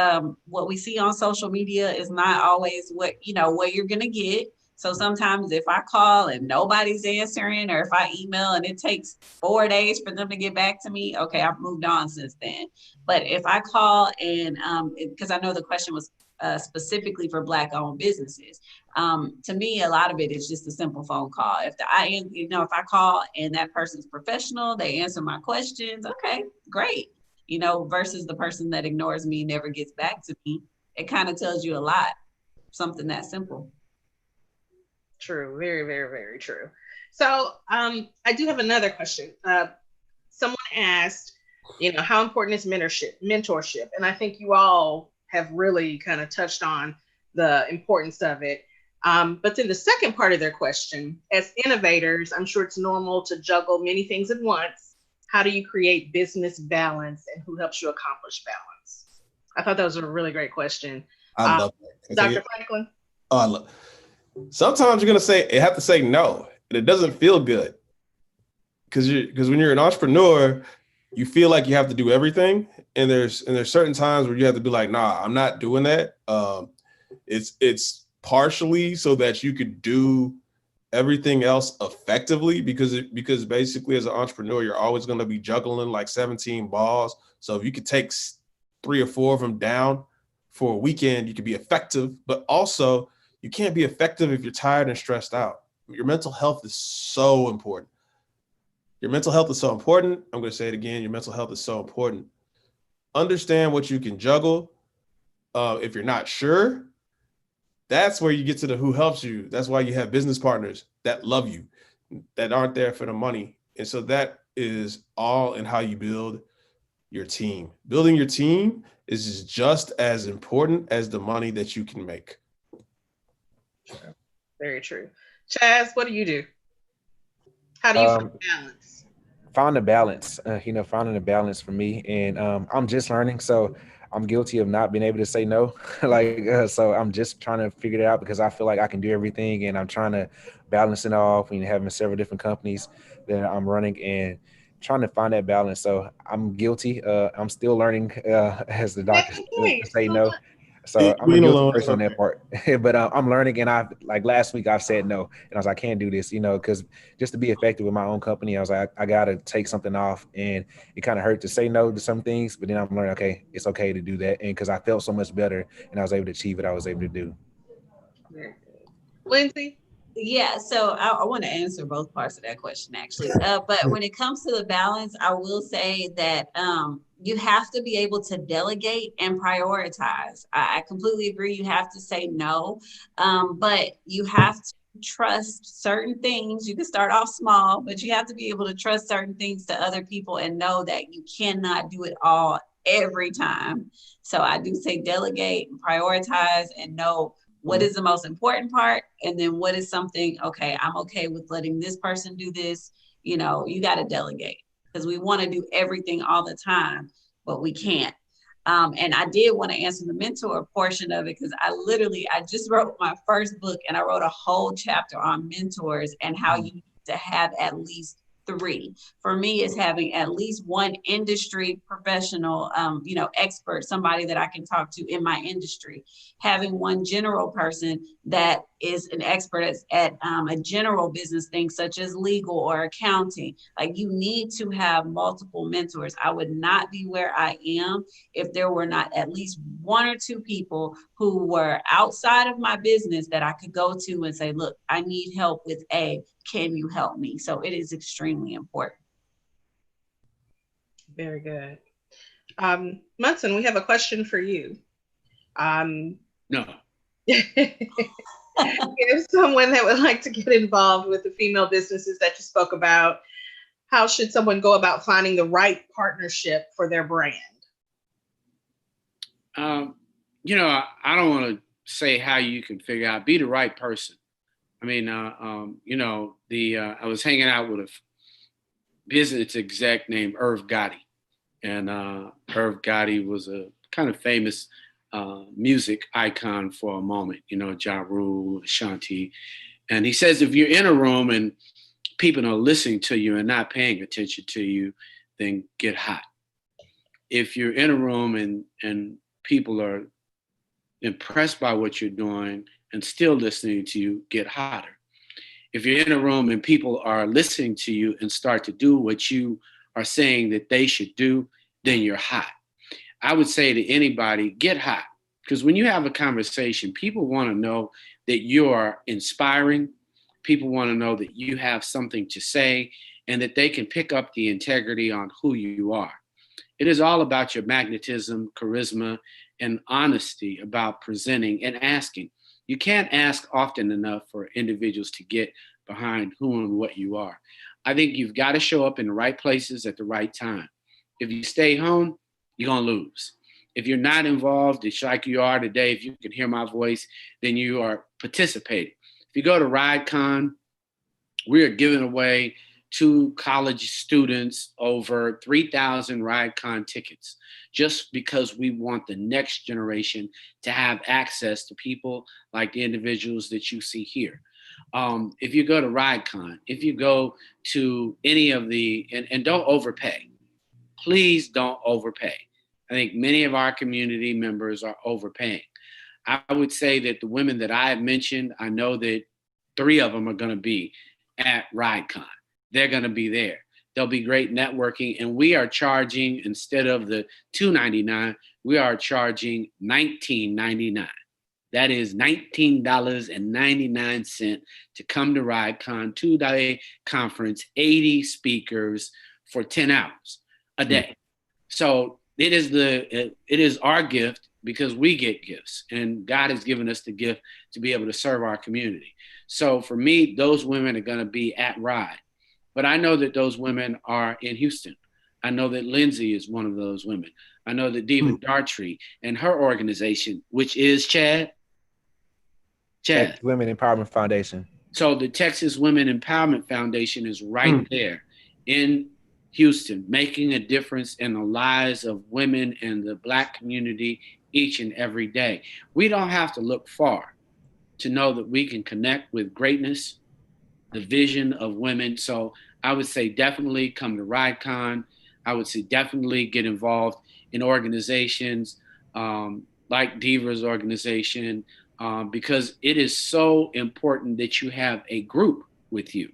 what we see on social media is not always what you're going to get. So sometimes if I call and nobody's answering, or if I email and it takes 4 days for them to get back to me, okay, I've moved on since then. But if I call and, because I know the question was specifically for Black-owned businesses, to me, a lot of it is just a simple phone call. If if I call and that person's professional, they answer my questions, okay, great. Versus the person that ignores me, never gets back to me. It kind of tells you a lot, something that simple. True. Very, very, very true. So I do have another question. Someone asked, how important is mentorship? And I think you all have really kind of touched on the importance of it. But then the second part of their question, as innovators, I'm sure it's normal to juggle many things at once. How do you create business balance, and who helps you accomplish balance? I thought that was a really great question. I love that. Dr. Franklin? Sometimes you're going to have to say no, and it doesn't feel good. Because when you're an entrepreneur, you feel like you have to do everything. And there's certain times where you have to be like, nah, I'm not doing that. It's partially so that you could do everything else effectively, because basically as an entrepreneur, you're always going to be juggling like 17 balls. So if you could take 3 or 4 of them down for a weekend, you could be effective, but also you can't be effective if you're tired and stressed out. Your mental health is so important. Your mental health is so important. I'm going to say it again. Your mental health is so important. Understand what you can juggle. If you're not sure, that's where you get to the who helps you. That's why you have business partners that love you, that aren't there for the money. And so that is all in how you build your team. Building your team is just as important as the money that you can make. Very true. Chaz, what do you do? How do you find balance? Found a balance, finding a balance for me. And I'm just learning. So I'm guilty of not being able to say no. So I'm just trying to figure it out, because I feel like I can do everything, and I'm trying to balance it off, having several different companies that I'm running and trying to find that balance. So I'm guilty. I'm still learning, as the doctor to say no. So I'm a guilty person on that part, but I'm learning. And like last week I've said no, and I was like, I can't do this, because just to be effective with my own company, I was like, I got to take something off, and it kind of hurt to say no to some things, but then I'm learning, okay, it's okay to do that. And cause I felt so much better and I was able to achieve what I was able to do. Very good. Lindsay? Yeah, so I want to answer both parts of that question, actually. But when it comes to the balance, I will say that you have to be able to delegate and prioritize. I completely agree. You have to say no, but you have to trust certain things. You can start off small, but you have to be able to trust certain things to other people and know that you cannot do it all every time. So I do say delegate and prioritize, and know what is the most important part, and then what is something, okay, I'm okay with letting this person do this. You got to delegate, because we want to do everything all the time, but we can't. And I did want to answer the mentor portion of it, because I just wrote my first book, and I wrote a whole chapter on mentors and how you need to have at least 3. For me, is having at least one industry professional, expert, somebody that I can talk to in my industry, having one general person that is an expert at a general business thing, such as legal or accounting. Like, you need to have multiple mentors. I would not be where I am if there were not at least 1 or 2 people who were outside of my business that I could go to and say, look, I need help with A, can you help me? So it is extremely important. Very good. Munson, we have a question for you. No. If someone that would like to get involved with the female businesses that you spoke about, how should someone go about finding the right partnership for their brand? I don't want to say how you can figure out, be the right person. I mean, I was hanging out with a business exec named Irv Gotti, and Irv Gotti was a kind of famous music icon for a moment, Ja Rule, Ashanti. And he says, if you're in a room and people are listening to you and not paying attention to you, then get hot. If you're in a room and people are impressed by what you're doing and still listening to you, get hotter. If you're in a room and people are listening to you and start to do what you are saying that they should do, then you're hot. I would say to anybody, get hot. Because when you have a conversation, people want to know that you are inspiring. People want to know that you have something to say and that they can pick up the integrity on who you are. It is all about your magnetism, charisma, and honesty about presenting and asking. You can't ask often enough for individuals to get behind who and what you are. I think you've got to show up in the right places at the right time. If you stay home, you're going to lose. If you're not involved, it's like you are today. If you can hear my voice, then you are participating. If you go to RideCon, we are giving away to college students over 3,000 RideCon tickets, just because we want the next generation to have access to people like the individuals that you see here. If you go to RideCon, if you go to any of the, and don't overpay, please don't overpay. I think many of our community members are overpaying. I would say that the women that I have mentioned, I know that 3 of them are going to be at RideCon. They're going to be there. There'll be great networking, and we are charging, instead of the $2.99, we are charging $19.99. That is $19.99 to come to RideCon, 2-day conference, 80 speakers for 10 hours a day. So it is our gift, because we get gifts, and God has given us the gift to be able to serve our community. So for me, those women are going to be at Ride. But I know that those women are in Houston. I know that Lindsay is one of those women. I know that Diva Dartrey and her organization, which is Chad. Women Empowerment Foundation. So the Texas Women Empowerment Foundation is right there in Houston, making a difference in the lives of women and the Black community each and every day. We don't have to look far to know that we can connect with greatness, the vision of women. So I would say definitely come to RideCon. I would say definitely get involved in organizations like Diva's organization, because it is so important that you have a group with you.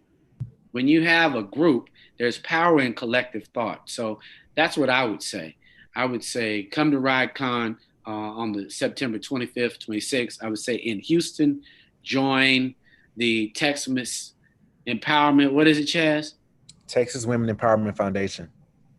When you have a group, there's power in collective thought. So that's what I would say. I would say come to RideCon on the September 25th, 26th. I would say in Houston, join the Texas Empowerment. What is it, Chaz? Texas Women Empowerment Foundation.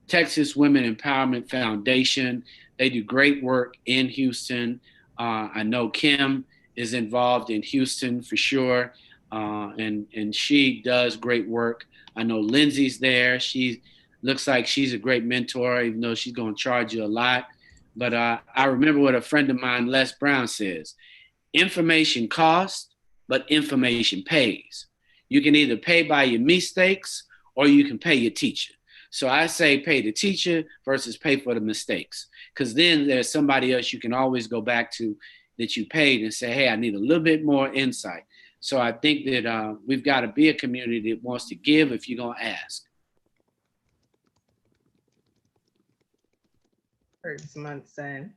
Texas Women Empowerment Foundation. They do great work in Houston. I know Kim is involved in Houston for sure. And she does great work. I know Lindsay's there. She looks like she's a great mentor, even though she's going to charge you a lot. But I remember what a friend of mine, Les Brown, says: information costs, but information pays. You can either pay by your mistakes or you can pay your teacher. So I say pay the teacher versus pay for the mistakes, because then there's somebody else you can always go back to that you paid and say, hey, I need a little bit more insight. So I think that we've got to be a community that wants to give if you're going to ask. Munson.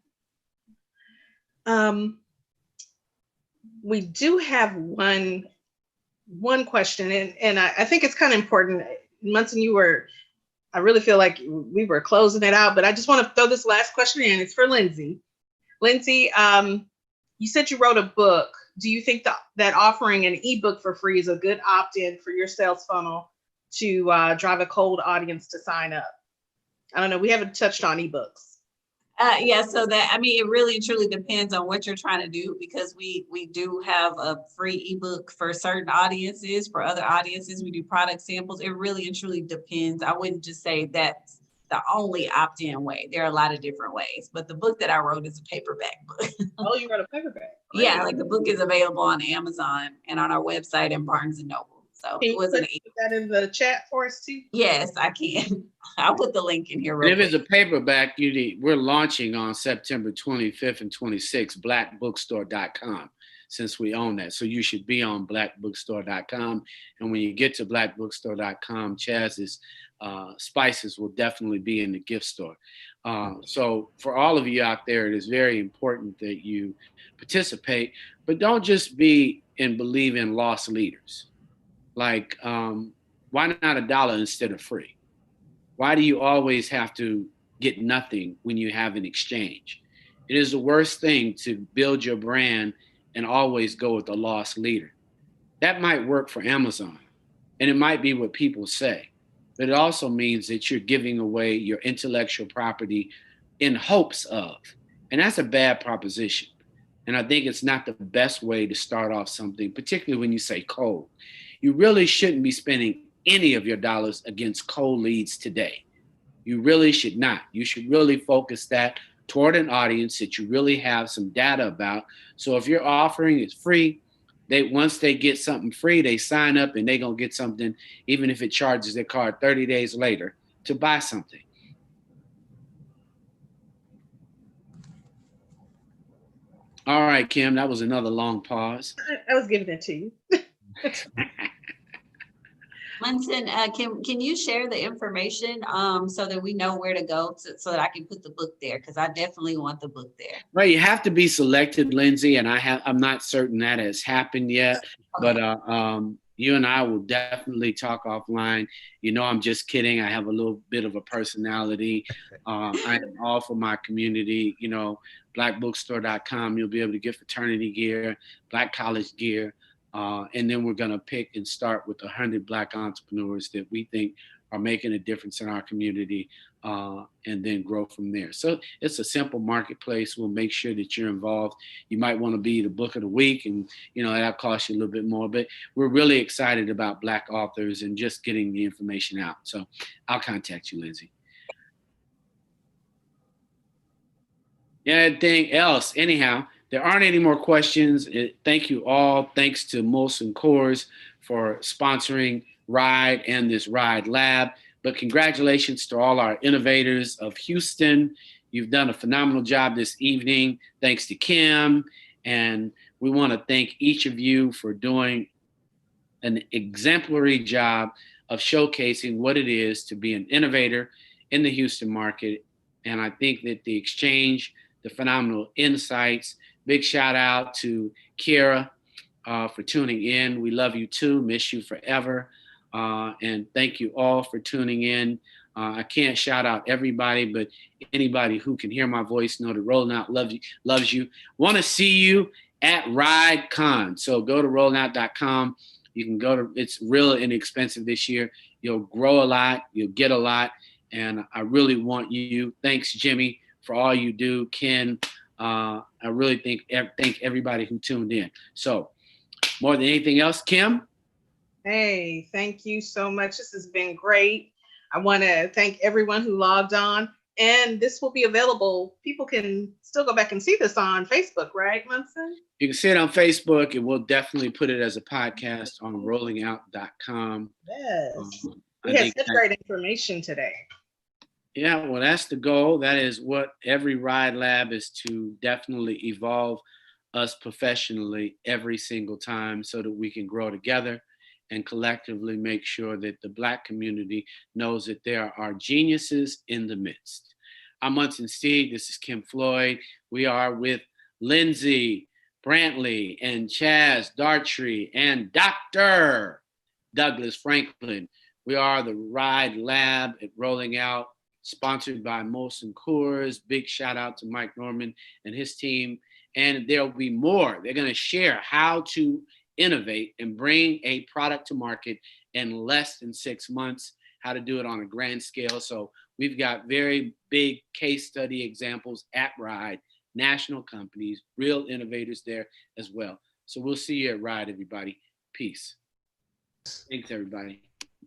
We do have one question, and I think it's kind of important. Munson, I really feel like we were closing it out, but I just want to throw this last question in. It's for Lindsay. Lindsay, you said you wrote a book. Do you think that offering an ebook for free is a good opt-in for your sales funnel to drive a cold audience to sign up? I don't know. We haven't touched on ebooks. Yeah, so that, I mean, it really and truly depends on what you're trying to do, because we do have a free ebook for certain audiences. For other audiences, we do product samples. It really and truly depends. I wouldn't just say that's the only opt-in way. There are a lot of different ways, but the book that I wrote is a paperback book. Oh, you wrote a paperback? Yeah, like the book is available on Amazon and on our website and Barnes & Noble. So Can it you wasn't. put that in the chat for us too? Yes, I can. I'll put the link in here And real if it's quick. a paperback, we're launching on September 25th and 26th, blackbookstore.com, since we own that. So you should be on blackbookstore.com. And when you get to blackbookstore.com, Chaz's spices will definitely be in the gift store. So for all of you out there, it is very important that you participate, but don't just be and believe in lost leaders. Like, why not $1 instead of free? Why do you always have to get nothing when you have an exchange? It is the worst thing to build your brand and always go with a lost leader. That might work for Amazon, and it might be what people say, but it also means that you're giving away your intellectual property in hopes of, and that's a bad proposition. And I think it's not the best way to start off something, particularly when you say cold. You really shouldn't be spending any of your dollars against cold leads today. You really should not. You should really focus that toward an audience that you really have some data about. So if your offering is free, once they get something free, they sign up and they're gonna get something, even if it charges their card 30 days later to buy something. All right, Kim, that was another long pause. I was giving it to you. Munson, can you share the information so that we know where to go so that I can put the book there? Because I definitely want the book there. Well, you have to be selected, Lindsay, and I'm not certain that has happened yet. Okay. But you and I will definitely talk offline. You know, I'm just kidding. I have a little bit of a personality. I am all for my community. You know, blackbookstore.com. You'll be able to get fraternity gear, Black college gear. And then we're going to pick and start with 100 Black entrepreneurs that we think are making a difference in our community, and then grow from there. So it's a simple marketplace. We'll make sure that you're involved. You might want to be the book of the week, and you know that'll cost you a little bit more. But we're really excited about Black authors and just getting the information out. So I'll contact you, Lindsay. Anything else? Anyhow, there aren't any more questions. Thank you all. Thanks to Molson Coors for sponsoring RIDE and this RIDE Lab. But congratulations to all our innovators of Houston. You've done a phenomenal job this evening. Thanks to Kim. And we want to thank each of you for doing an exemplary job of showcasing what it is to be an innovator in the Houston market. And I think that the exchange, the phenomenal insights. Big shout out to Kira for tuning in. We love you too, miss you forever. And thank you all for tuning in. I can't shout out everybody, but anybody who can hear my voice know that Rolling Out loves you. Want to see you at RideCon. So go to rollingout.com. You can go to, it's real inexpensive this year. You'll grow a lot, you'll get a lot. And I really want you. Thanks, Jimmy, for all you do. Ken, I really thank everybody who tuned in. So more than anything else, Kim? Hey, thank you so much. This has been great. I want to thank everyone who logged on. And this will be available. People can still go back and see this on Facebook, right, Munson? You can see it on Facebook, and we'll definitely put it as a podcast on rollingout.com. Yes. We had such great information today. Yeah, well, that's the goal. That is what every RIDE Lab is, to definitely evolve us professionally every single time so that we can grow together and collectively make sure that the Black community knows that there are geniuses in the midst. I'm Munson Steve. This is Kim Floyd. We are with Lindsay Brantley and Chaz Dartrey and Dr. Douglas Franklin. We are the RIDE Lab at Rolling Out, sponsored by Molson Coors. Big shout out to Mike Norman and his team. And there'll be more. They're going to share how to innovate and bring a product to market in less than 6 months, how to do it on a grand scale. So we've got very big case study examples at RIDE, national companies, real innovators there as well. So we'll see you at RIDE, everybody. Peace. Thanks, everybody.